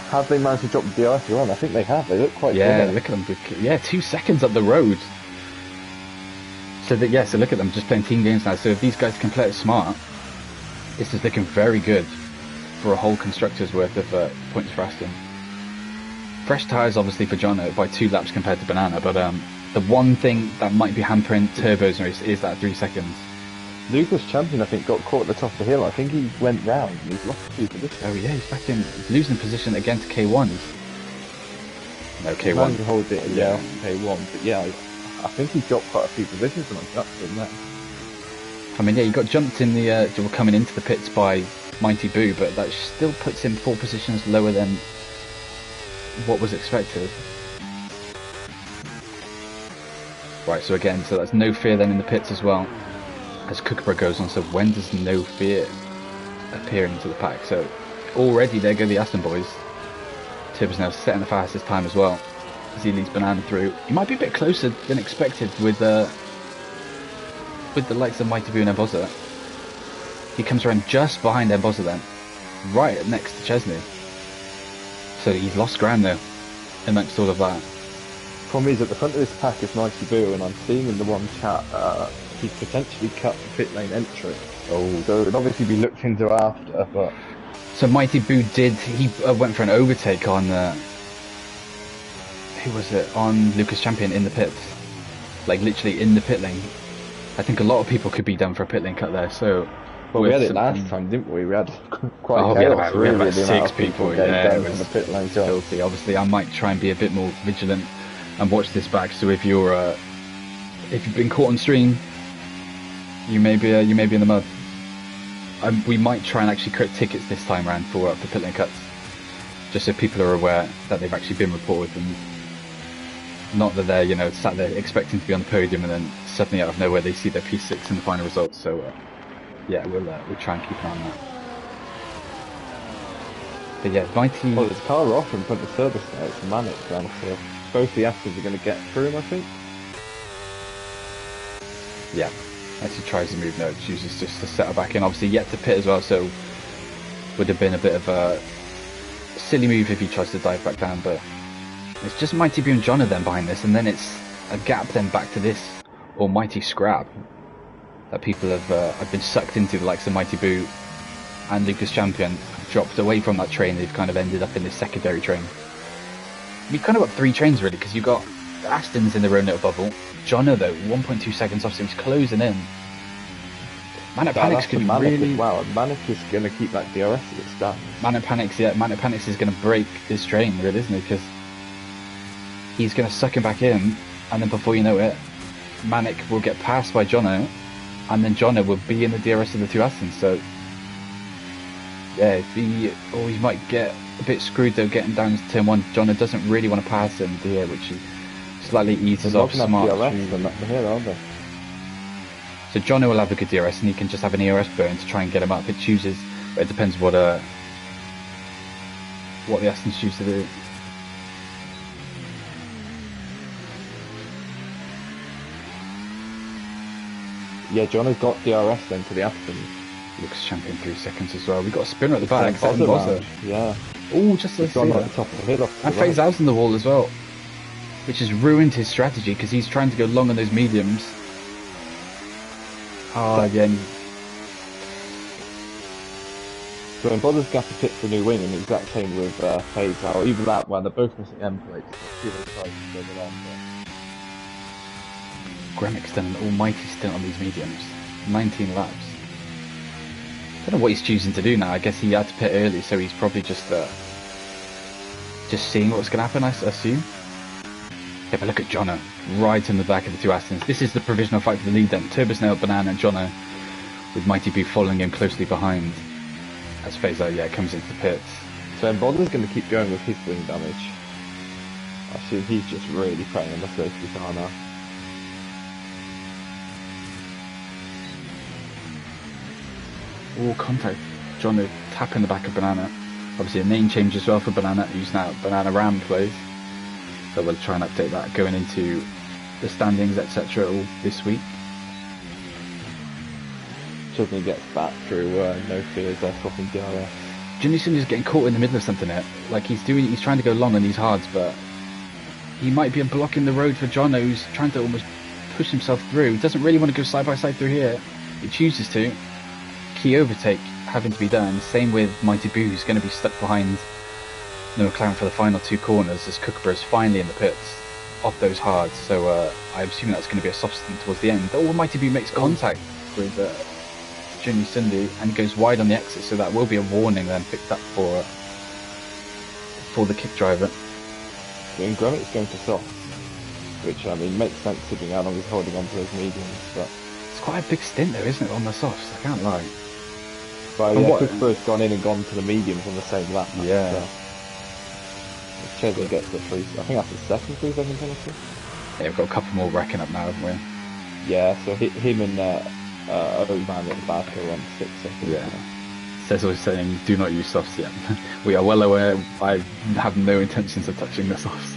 Have they managed to drop the DRS around? I think they have. They look quite good. Look at them. Yeah, 2 seconds up the road. So look at them just playing team games now. So if these guys can play it smart, this is looking very good for a whole constructor's worth of points for Aston. Fresh tyres obviously for Jono by 2 laps compared to Banana, but the one thing that might be hampering turbos in race is that 3 seconds. Lucas Champion, I think, got caught at the top of the hill. I think he went round and he's lost a few positions. Oh yeah, he's back in losing position again to K1. No, K1. Managed to hold it, K1, but yeah, I think he dropped quite a few positions on that, didn't that? I mean, yeah, he got jumped in the coming into the pits by Mighty Boo, but that still puts him 4 positions lower than what was expected. Right, so that's no fear then in the pits as well, as Kookaburra goes on. So when does no fear appear into the pack? So already there go the Aston boys. Turbo's now setting the fastest time as well as he leads Banana through. He might be a bit closer than expected with the likes of Mighty Boo and Emboza. He comes around just behind Emboza then, right next to Chesney. So he's lost ground though amongst all of that. Problem is, at the front of this pack is Mighty Boo, and I'm seeing in the one chat he's potentially cut the pit lane entry. Oh, so it would obviously be looked into after, but... So Mighty Boo went for an overtake on, who was it, on Lucas Champion in the pits. Like literally in the pit lane. I think a lot of people could be done for a pit lane cut there, so... Well, we had it last time, didn't we? We had quite we had about 6 people, yeah, it was the pit lane filthy. Obviously, I might try and be a bit more vigilant and watch this back, so if you've been caught on stream, you may be in the mud. We might try and actually create tickets this time around for pit lane cuts, just so people are aware that they've actually been reported, and not that they're sat there expecting to be on the podium and then suddenly out of nowhere they see their P6 in the final results. So yeah, we'll try and keep an eye on that. But yeah, Mighty... Well, there's a car off in front of service now. It's manic down the field. Both the Astons are going to get through him, I think. Yeah, as he tries to move now, chooses just to settle back in. Obviously yet to pit as well, so would have been a bit of a silly move if he tries to dive back down, but it's just Mighty Boo and Jonna then behind this, and then it's a gap then back to this almighty scrap that people have been sucked into. The likes of Mighty Boo and Lucas Champion dropped away from that train. They've kind of ended up in this secondary train. We've kind of got 3 trains really, because you've got the Astons in their own little bubble. Jonna though, 1.2 seconds off, so he's closing in. Manic Panics could really... Wow, Manic is going to keep that DRS as it stands. Manic Panics is going to break this train really, isn't he? Because he's going to suck him back in, and then before you know it, Manic will get passed by Jono, and then Jono will be in the DRS of the 2 Astons. So yeah, he might get a bit screwed though getting down to turn 1. Jono doesn't really want to pass him here, which he slightly eases off smart. So Jono will have a good DRS, and he can just have an ERS burn to try and get him up. It depends what the Astons choose to do. Yeah, Jono's got DRS then to the Astons. Lucas Champion 3 seconds as well. We got a spinner at the back. Yeah. Oh, just to see at the top of the hill. And Faye's out on the wall as well, which has ruined his strategy because he's trying to go long on those mediums. Again. So when Bothers gap a pit for a new win, and the exact same with Faye's out. Even that, where they're both missing M plates. Gremic's done an almighty stint on these mediums. 19 laps. Don't know what he's choosing to do now. I guess he had to pit early, so he's probably just just seeing what's going to happen, I assume. Okay, but look at Jono, right in the back of the two Astons. This is the provisional fight for the lead then. Turbo Snail, Banana and Jono, with Mighty Boo following him closely behind as Fazo, comes into the pits. So Bodden's going to keep going with his wing damage. I assume he's just really preying on the safety car now. Oh, contact. Jono tapping the back of Banana. Obviously a name change as well for Banana, who's now Banana Ram plays. So we'll try and update that going into the standings, etc. all this week. Chudney gets back through no fears there, swapping DRS. Junison is getting caught in the middle of something here. Like he's trying to go long on these hards, but he might be blocking the road for Jono, who's trying to almost push himself through. He doesn't really want to go side by side through here. He chooses to. Key overtake having to be done. Same with Mighty Boo, who's going to be stuck behind the McLaren for the final two corners as Kookaburra is finally in the pits off those hards. So I'm assuming that's going to be a soft stint towards the end. Oh, Mighty Boo makes contact with Junior Cindy and goes wide on the exit, so that will be a warning then picked up for the kick driver. And Granite's going for soft, which I mean makes sense sitting how long he's holding on to those mediums, but it's quite a big stint though, isn't it, on the softs? I can't lie. But yeah, Kookaburra's gone in and gone to the mediums on the same lap. Yeah. Chesley gets the I think that's the second 3-second penalty. Yeah, we've got a couple more racking up now, haven't we? Yeah, so him and Oman at the back are on 6 seconds. Yeah. Cecil's saying, do not use softs yet. We are well aware, I have no intentions of touching the softs.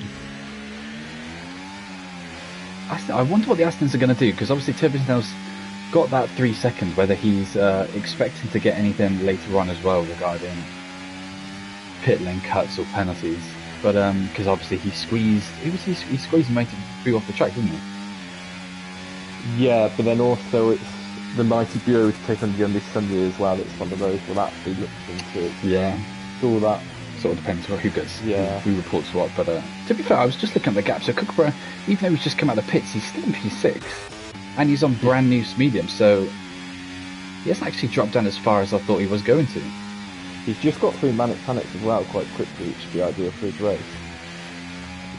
I wonder what the Astons are going to do, because obviously Turbosnail's got that 3 seconds, whether he's expecting to get anything later on as well regarding pit lane cuts or penalties. But because obviously he squeezed Mighty Boo off the track, didn't he? Yeah, but then also it's the Mighty Boo to take on the Sunday Sunday as well. It's one of those will actually look into it. Yeah. All that sort of depends on who reports what. But to be fair, I was just looking at the gap. So Kookaburra, even though he's just come out of the pits, he's still in P6, and he's on brand new medium. So he hasn't actually dropped down as far as I thought he was going to. He's just got through Manic Panics as well quite quickly, which should be ideal for his race.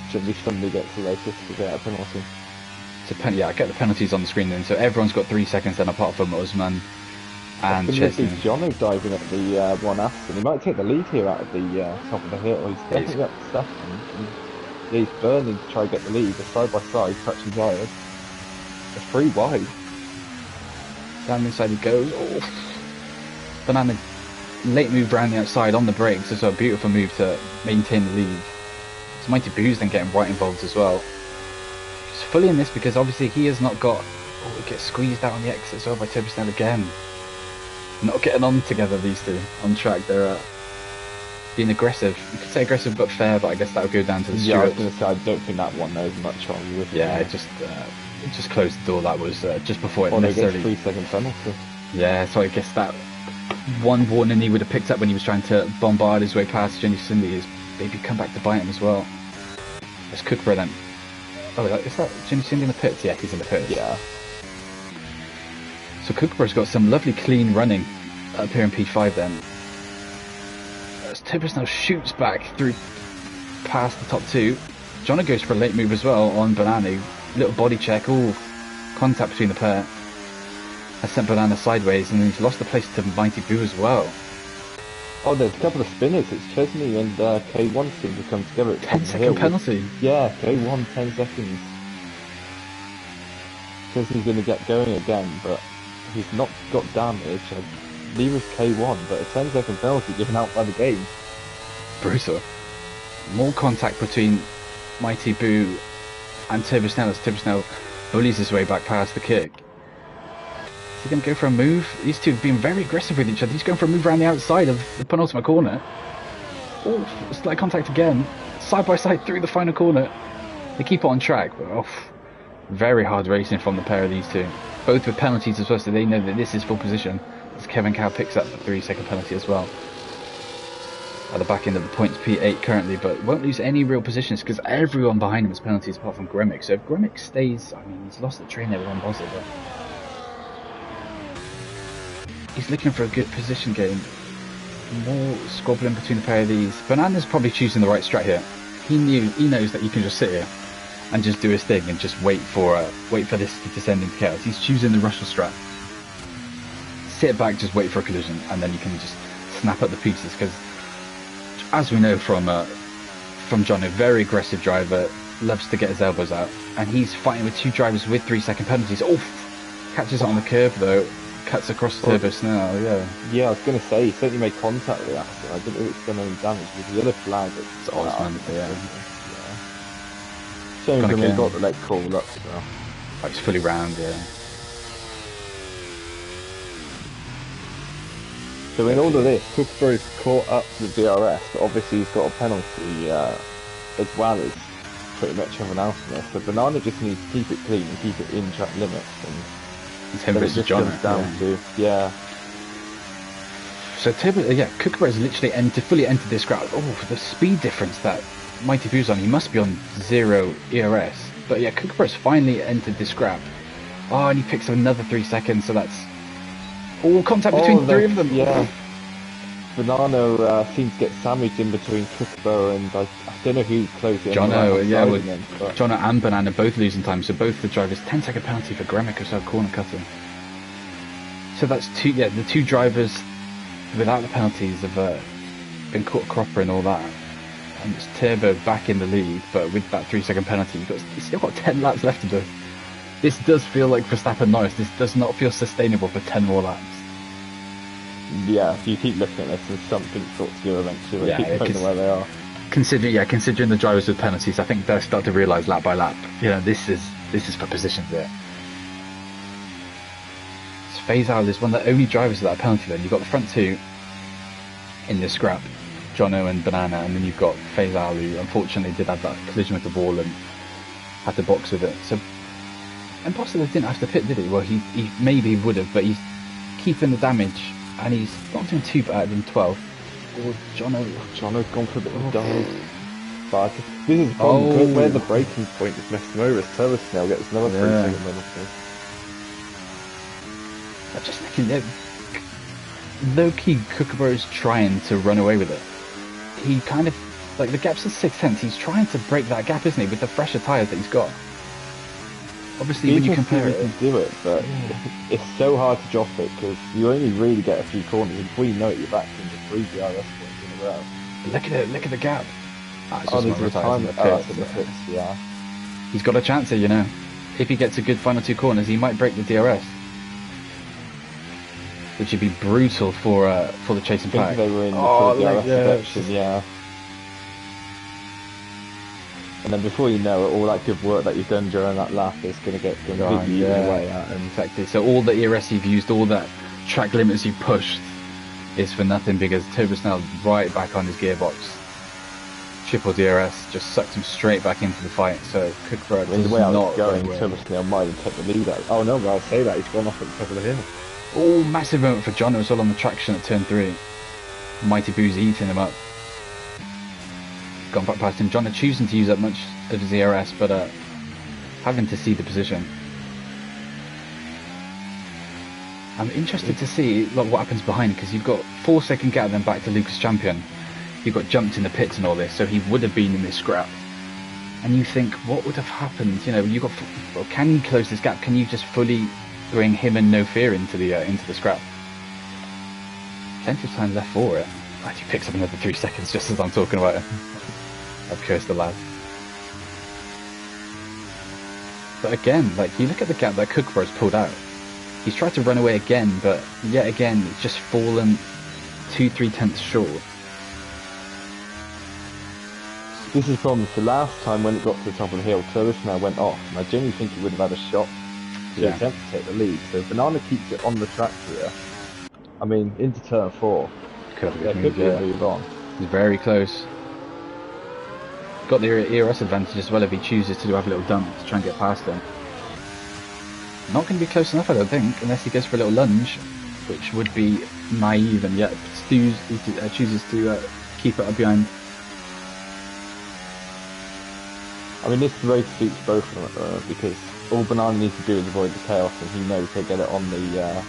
Generally somebody gets the latest to get a penalty. So I get the penalties on the screen then. So everyone's got 3 seconds then, apart from Usman and Chesney. Jono diving at the one Aston. He might take the lead here out of the top of the hill. He's definitely up to second. Yeah, he's burning to try and get the lead. The side by side, touching wires. They're 3 wide. Down the inside he goes. Oh. Banana late move around the outside on the brakes. It's a beautiful move to maintain the lead. So Mighty Boo's then getting right involved as well. He's fully in this because obviously he has not got. Oh, he gets squeezed out on the exit as well by Turbosnail again. Not getting on together, these two on track. They're being aggressive. You could say aggressive but fair, but I guess that would go down to the stewards. Yeah, I was going to say I don't think that one knows much on you. Yeah, it just closed the door. That was just before it necessarily. 3 second penalty. Yeah, so I guess that one warning he would have picked up when he was trying to bombard his way past Jenny Cindy is maybe come back to bite him as well. Let's Kookaburra then. Oh, is that Jenny Cindy in the pits? Yeah, he's in the pits. Yeah. So Kookaburra's got some lovely clean running up here in P5 then. As Turbosnail shoots back through past the top two. Jono goes for a late move as well on Banana. Little body check. Ooh, contact between the pair. Has sent Banana sideways, and then he's lost the place to Mighty Boo as well. Oh, there's a couple of spinners. It's Chesney and K1 seem to come together. 10-second penalty. Yeah, K1, 10 seconds. Chesney's going to get going again, but he's not got damage. Neither's K1, but a 10-second penalty given out by the game. Brutal. More contact between Mighty Boo and Turbosnail as Turbosnail bullies his way back past the kick. Is he going to go for a move? These two have been very aggressive with each other. He's going for a move around the outside of the penultimate corner. Oh, slight contact again. Side by side through the final corner. They keep it on track, but very hard racing from the pair of these two. Both with penalties as well, so they know that this is full position. As Kevin Cow picks up the 3-second penalty as well. At the back end of the points, P8 currently, but won't lose any real positions because everyone behind him has penalties apart from Gremick. So if Gremick stays, I mean, he's lost the train there with one buzzer, but he's looking for a good position game. more squabbling between the pair of these. Banana's probably choosing the right strat here. He knows that he can just sit here and just do his thing and just wait for this to descend into chaos. He's choosing the Russian strat. Sit back, just wait for a collision, and then you can just snap up the pieces. Because as we know from John, a very aggressive driver, loves to get his elbows out, and he's fighting with two drivers with 3-second penalties. Oh, catches it on the curve though, cuts across the turbo snarl. Yeah, I was going to say, he certainly made contact with that. I didn't know it's done any damage with the other flag. It's Osman, yeah. Shame when he got the leg call up. So. Oh, he's fully round, yeah. So in all of this, Kookaburra's caught up to the DRS, but obviously he's got a penalty as well as pretty much everyone else in this. So Banana just needs to keep it clean and keep it in track limits. And it's him versus John. So Kookaburra's literally fully entered this crowd. Oh, the speed difference that Mighty Boo's on, he must be on 0 ERS. But yeah, Kookaburra's finally entered this scrap. Oh, and he picks up another 3 seconds, so that's all contact between the three of them. Yeah. Banana seems to get sandwiched in between Kookaburra and I don't know who closed it. Jono, Jono and Banana both losing time, so both the drivers 10-second penalty for Gremic as well, corner cutting. So that's the two drivers without the penalties have been caught cropper and all that. And it's Turbo back in the lead, but with that 3-second penalty, you've still got 10 laps left to do. This does feel like Verstappen Norris. This does not feel sustainable for 10 more laps. Yeah, if you keep looking at this, and something's got to give eventually. They keep going where they are. Considering the drivers with penalties, I think they'll start to realise lap by lap. This is for positions there. Faisal is one of the only drivers with that penalty. Then you've got the front two in this scrap, Jono and Banana, and then you've got Faisal, who unfortunately did have that collision with the ball and had to box with it. So, and possibly didn't have to pit, did he? Well, he maybe would have, but he's keeping the damage, and he's not doing too bad in 12th. Oh, Jono's gone for a bit of a dive. But this is the problem. Where the braking point is messed him over. Turbo Snail gets another 3-second penalty. I'm just thinking, low-key, Kookaburra's trying to run away with it. He kind of, like, the gap's at 6/10. He's trying to break that gap, isn't he, with the fresher tyres that he's got. Obviously, when you compare it, to do it, but it's so hard to drop it because you only really get a few corners, and before you know it, you're back into 3 DRS points in a row. Look at the gap. There's a time in the pits, yeah. He's got a chance here, If he gets a good final 2 corners, he might break the DRS. Which would be brutal for the chasing pack. I think they were in the DRS direction, yeah. And then before you know it, all that good work that you've done during that lap is going to get completely eaten away at. Exactly. So all the ERS you've used, all that track limits you pushed, is for nothing because Turbo Snell right back on his gearbox. Triple DRS just sucked him straight back into the fight. So Kookaburra the way I was going, Turbo Snell might have taken the lead out. Oh no, but I'll say that he's gone off at the top of the hill. Oh, massive moment for John as well on the traction at turn 3. Mighty Boo's eating him up. Gone back past him. John choosing to use up much of his ERS, but having to see the position. I'm interested to see what happens behind, because you've got 4-second gap then back to Lucas Champion. You've got jumped in the pits and all this, so he would have been in this scrap. And you think, what would have happened? Can you close this gap? Can you just fully bring him and No Fear into the scrap? Plenty of time left for it. He picks up another 3 seconds just as I'm talking about it. I've cursed the lad. But again, you look at the gap that Kookaburra's pulled out. He's tried to run away again, but yet again, it's just fallen 2-3 tenths short. This is the problem. The last time when it got to the top of the hill, Turbo Snail went off, and I genuinely think he would have had a shot to attempt to take the lead. So Banana keeps it on the track here. I mean, into turn 4. Could be a move on. He's very close. Got the ERS advantage as well if he chooses to have a little dump to try and get past him. Not going to be close enough, I don't think, unless he goes for a little lunge, which would be naive, and yet Stu chooses to keep it up behind. I mean, this race suits both of them because all Banana needs to do is avoid the chaos, and he knows he'll get it on the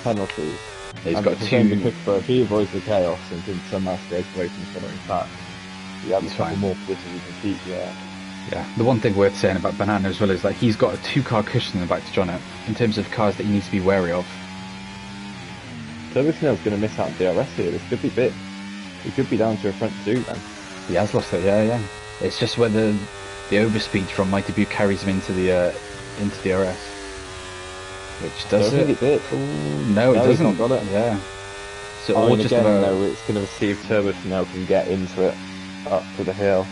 penalties. He's And got it's the same with two. Kookaburra. If he avoids the chaos and can somehow stay away from following back, he has a He's couple fine. more positions he can keep, yeah. Yeah, the one thing worth saying about Banana as well is that he's got a 2-car cushion in the back to Jono in terms of cars that he needs to be wary of. Turbosnell's going to miss out on DRS here. This could be big. He could be down to a front 2 then. He has lost it, yeah. It's just whether the overspeed from Mighty Boo carries him into the DRS, which does I it. think it did. Ooh, no, it He's doesn't. not got it. Yeah. So I mean, just again, about. though, it's going to see if Turbosnell can get into it up to the hill.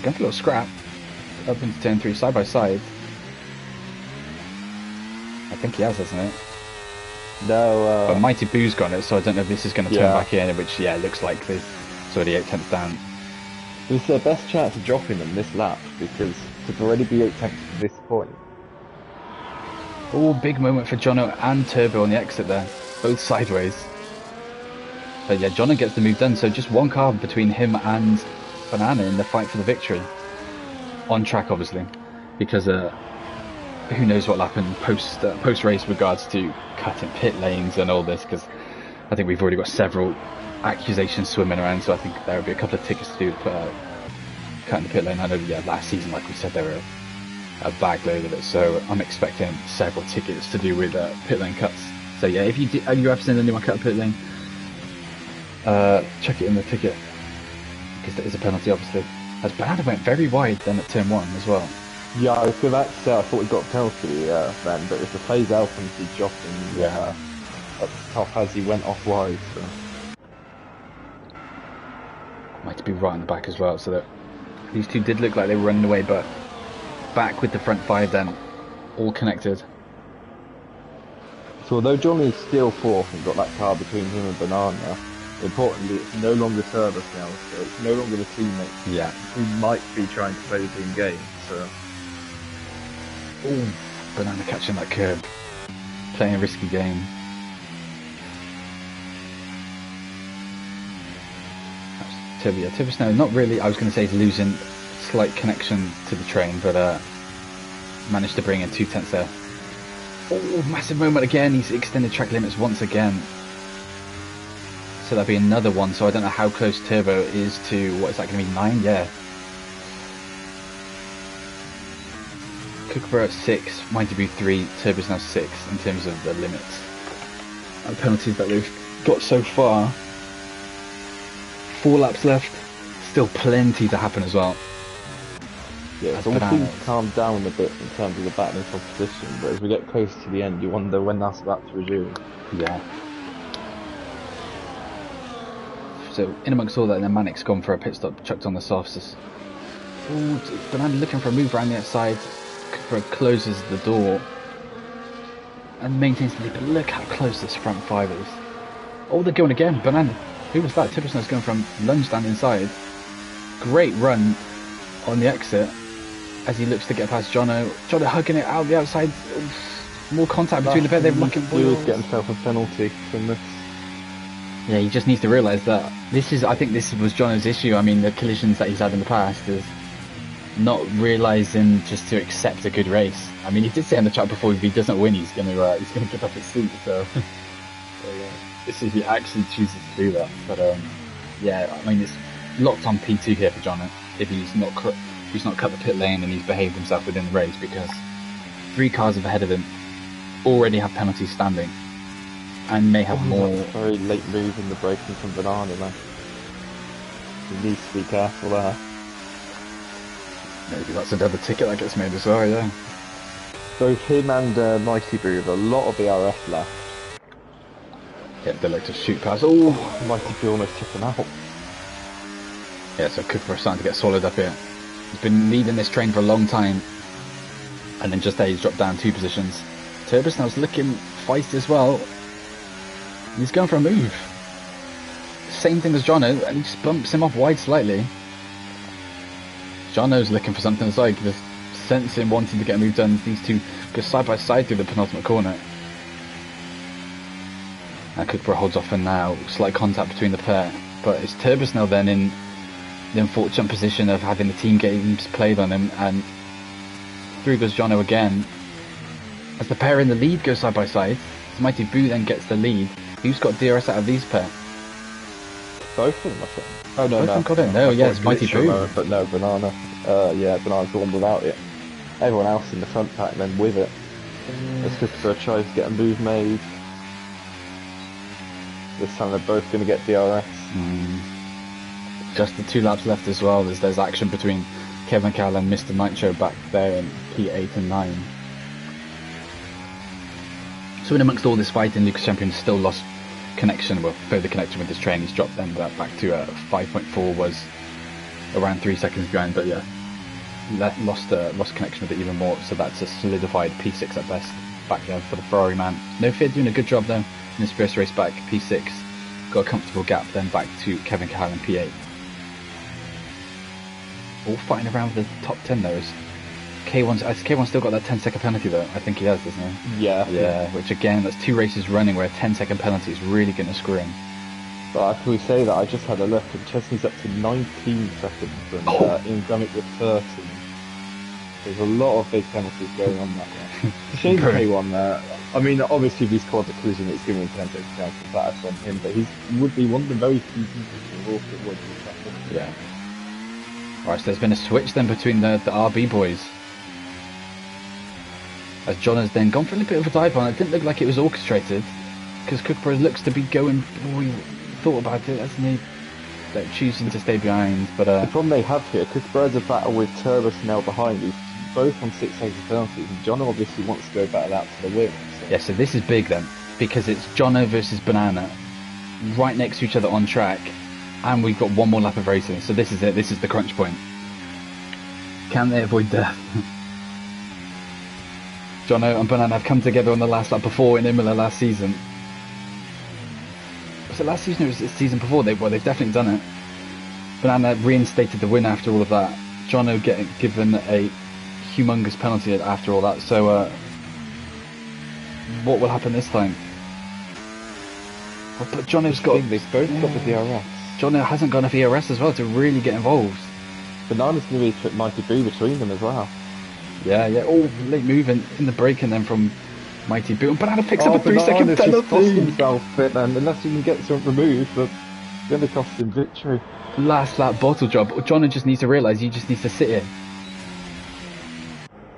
Going for a little scrap up into turn 3 side by side. I think he has, hasn't it? No, But Mighty Boo's got it, so I don't know if this is going to turn Yeah. back in, which, yeah, looks like this. It's already 8 tenths down. this is their best chance of dropping them this lap because to already be 8 tenths at this point. Oh, big moment for Jono and Turbo on the exit there, both sideways. But yeah, Jono gets the move done, so just one car between him and Banana in the fight for the victory. On track, obviously, because who knows what'll happen post race regards to cutting pit lanes and all this, because I think we've already got several accusations swimming around, so I think there will be a couple of tickets to do cutting the pit lane. I know, yeah, last season, like we said, there were a bag load of it, so I'm expecting several tickets to do with pit lane cuts. So yeah, if you have seen anyone cut a pit lane, check it in the ticket, because there is a penalty, obviously. As Banana went very wide then at turn 1 as well. Yeah, I was about to say I thought he got a penalty then, but if the phase out comes to dropping up the top as he went off wide. So. Might be right in the back as well, so that these two did look like they were running away, but back with the front 5 then, all connected. So although Johnny's still 4th and got that car between him and Banana, importantly it's no longer Service now, so it's no longer the teammate Yeah. who might be trying to play the team game. So Ooh, Banana catching that curb, playing a risky game. Turbo Snow, not really, I was going to say he's losing slight connection to the train, but managed to bring in 2 tenths there. Oh, massive moment again, he's extended track limits once again. So that'll be another one, so I don't know how close Turbo is to, what is that going to be, 9? Yeah. Kookaburra at 6, Mighty Boo 3, Turbo's now 6 in terms of the limits and penalties that they've got so far. 4 laps left, still plenty to happen as well. yeah, it's all seems to calm down a bit in terms of the battling for position, but as we get close to the end you wonder when that's about to resume. Yeah. So in amongst all that, then Manic's gone for a pit stop, chucked on the softs. Ooh, Banana looking for a move around the outside. Kookaburra closes the door and maintains the lead, but look how close this front 5 is. Oh, they're going again. Banana, who was that? Tiberson's going from lunge stand inside. Great run on the exit as he looks to get past Jono. Jono hugging it out the outside. More contact between the pair. They're looking for He was getting himself a penalty from this. Yeah, he just needs to realise that I think this was Jono's issue. I mean, the collisions that he's had in the past is not realising just to accept a good race. I mean, he did say in the chat before, if he doesn't win, he's going to give up his seat. So, this is he actually chooses to do that. But yeah, I mean, it's locked on P2 here for Jono if he's not cut the pit lane and he's behaved himself within the race, because 3 cars ahead of him already have penalties standing and may have more. Very late move in the braking from Banana then. He needs to be careful there. Maybe that's another ticket that gets made as well, yeah. Both him and Mighty Boo have a lot of BRF left. Yeah, they like to shoot past. Oh, Mighty Boo almost took him out. yeah, so Kookaburra starting to get swallowed up here. He's been leading this train for a long time, and then just there he's dropped down 2 positions. Turbos now's looking feisty as well. He's going for a move. Same thing as Jono, and he just bumps him off wide slightly. Jono's looking for something as well. You can just sense him wanting to get a move done. These two go side by side through the penultimate corner. And Kookaburra holds off for now. Slight contact between the pair. But it's Turbos now then in the unfortunate position of having the team games played on him, and through goes Jono again. As the pair in the lead go side by side. Mighty Boo then gets the lead. Who's got DRS out of these pair? Both of them, I think. Oh, no, Both of no. them got it? No, yeah, it's Mighty Boo. But no, Banana. Yeah, Banana's the one without it. Everyone else in the front pack then with it. As Kookaburra tries to get a move made. This time they're both going to get DRS. Just the 2 laps left as well. There's action between Kevin Cal and Mr. Nitro back there in P8 and 9. So in amongst all this fighting, Lucas Champion still lost connection, well, further connection with his train. He's dropped then back to 5.4, was around 3 seconds behind, but yeah, lost connection with it even more, so that's a solidified P6 at best back there for the Ferrari man. No Fear doing a good job though in his first race back, P6, got a comfortable gap then back to Kevin Cahill in P8. All fighting around with the top 10 though. Has K1 still got that 10-second penalty though? I think he has, doesn't he? Yeah, which again, that's 2 races running where a 10-second penalty is really going to screw him. But after we say that, I just had a look and Chesney's up to 19 seconds and Indemic with 13. There's a lot of big penalties going on that way. Shame K1 there. I mean, obviously if he's caught a collision, it's giving him 10-second chance of that on him, but he would be one of the very few people who also would. Yeah. Right, so there's been a switch then between the RB boys. As John has then gone for a little bit of a dive on. It didn't look like it was orchestrated, because Kookaburra looks to be going before he thought about it, hasn't he? Like choosing to stay behind, but the problem they have here, Kookaburra's a battle with Turbos now behind. He's both on 6 seconds penalties, and John obviously wants to go battle out for the win. So. Yeah, so this is big then, because it's Jono versus Banana, right next to each other on track, and we've got one more lap of racing. So this is it. This is the crunch point. Can they avoid death? Jono and Banana have come together on the last lap before in Imola last season. Was it last season or was it the season before? They've definitely done it. Banana reinstated the win after all of that. Jono getting given a humongous penalty after all that. So what will happen this time? But Jono's got... They've both got the DRS. Jono hasn't got enough ERS as well to really get involved. Banana's going to be Mighty Boo between them as well. Yeah. Oh, late move in the braking then from Mighty Boo. And Banana picks up a 3-second penalty. Just cost himself it then. Unless he can get something removed, but it's going to cost him victory. Last lap bottle job. Jono just needs to realise he just needs to sit here.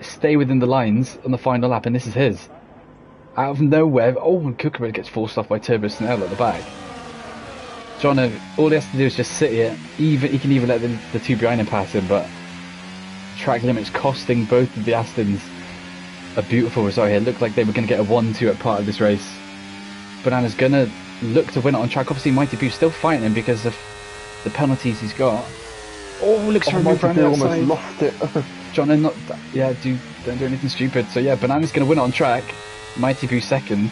Stay within the lines on the final lap, and this is his. Out of nowhere. Oh, and Kookaburra gets forced off by Turbo Snell at the back. Jono, all he has to do is just sit here. He can even let the 2 behind him pass him, but track limits costing both of the Astons a beautiful result here. It looked like they were going to get a 1-2 at part of this race. Banana's going to look to win it on track. Obviously, Mighty Boo's still fighting him because of the penalties he's got. Oh, looks for a move around the outside. Almost lost it. Jono, don't do anything stupid. So yeah, Banana's going to win it on track. Mighty Boo second.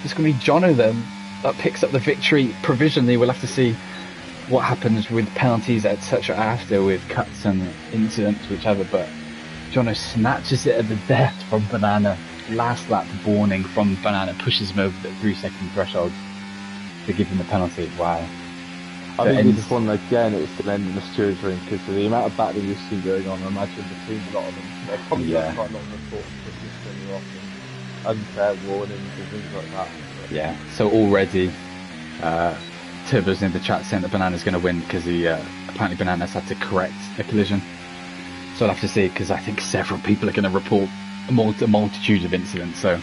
It's going to be Jono then that picks up the victory provisionally. We'll have to see what happens with penalties, etc. after, with cuts and incidents, whichever. But Jono snatches it at the death from Banana. Last lap warning from Banana pushes him over the 3-second threshold to give him the penalty. Wow. I think this one again, it's going to end in the stewards' ring because of the amount of battling you've seen going on. I imagine between a lot of them, they're probably quite a lot of important pushes going off and unfair warnings and things like that. Yeah. So already, Turbo's in the chat saying that Banana's going to win because he apparently Banana's had to correct a collision. So I'll have to see, because I think several people are going to report a multitude of incidents. So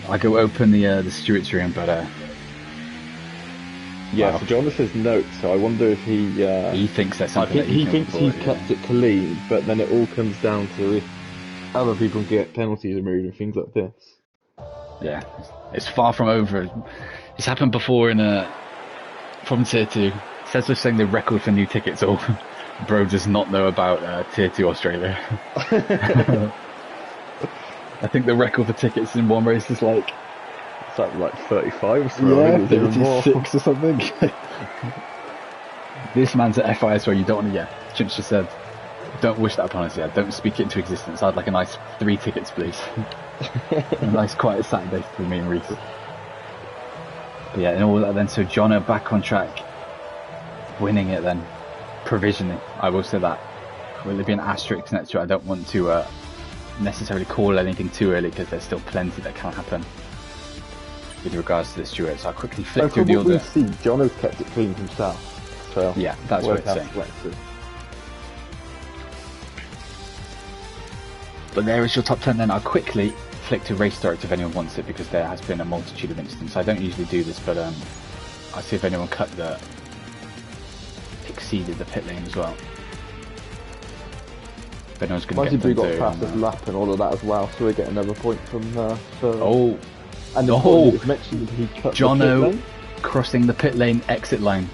I go open the stewards' room, but. Yeah, so Jonas says note, so I wonder if he thinks that's something he thinks he's kept it clean, but then it all comes down to if other people can get penalties removed and things like this. Yeah, it's far from over. It's happened before from Tier 2. Says we're saying the record for new tickets, or bro does not know about Tier 2 Australia. I think the record for tickets in one race is like 35 or something. Yeah, 36 or something. This man's at FIS where you don't want to, Chimps just said, don't wish that upon us, don't speak it into existence. I'd like a nice 3 tickets, please. A nice quiet Saturday for me and Reese. But yeah, and all that then, so Jono back on track, winning it then, provisionally, I will say that. Will there be an asterisk next to it? I don't want to necessarily call anything too early, because there's still plenty that can happen. with regards to the Stewart. So I'll quickly So flick through from the what we order. see, Jono's kept it clean himself. So Yeah, that's what it's saying. saying. But there is your top 10 then. I'll quickly flick to race direct if anyone wants it, because there has been a multitude of instances. I don't usually do this, but I'll see if anyone exceeded the pit lane as well. If anyone's going to Mighty get Brew them got fastest lap and all of that as well, so we get another point from Oh, and oh, it was mentioned that he cut the pit Jono lane. crossing the pit lane exit line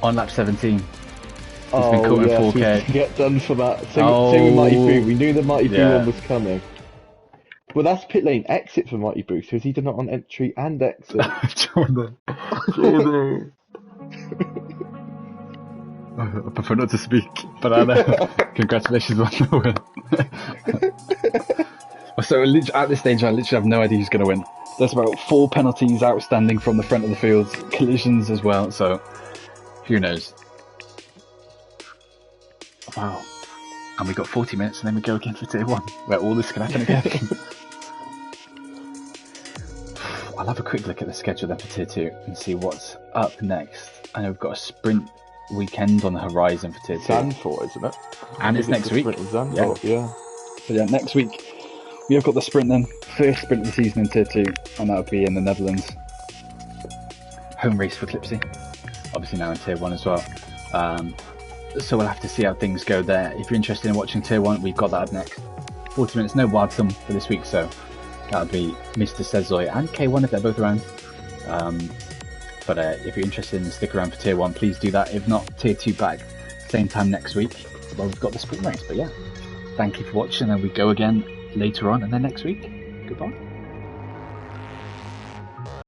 on lap 17. He's been caught in yes, 4K. we get done for that. Same with Mighty Brew. We knew the Mighty Brew Yeah. one was coming. Well, that's pit lane exit for Mighty Brew, so has he done it on entry and exit? Jono. I prefer not to speak, but I know. Congratulations on the win. So at this stage, I literally have no idea who's going to win. There's about 4 penalties outstanding from the front of the field, collisions as well, so who knows. Wow. And we've got 40 minutes and then we go again for Tier 1, where all this can happen again. I'll have a quick look at the schedule then for Tier 2 and see what's up next. I know we've got a sprint weekend on the horizon for Tier 2. Zandvoort, isn't it? And it's next week. Zandvoort, yeah. So yeah, next week we have got the sprint then. First sprint of the season in Tier 2, and that'll be in the Netherlands. Home race for Clipsy. Obviously now in Tier 1 as well. So we'll have to see how things go there. If you're interested in watching Tier 1, we've got that up next. 40 minutes, no wild sum for this week, so that'll be Mr. Sezoy and K1 if they're both around. But if you're interested in stick around for Tier 1, please do that. If not, Tier 2 back same time next week. Well, we've got the sprint race, but yeah. Thank you for watching, and we go again later on and then next week. Goodbye.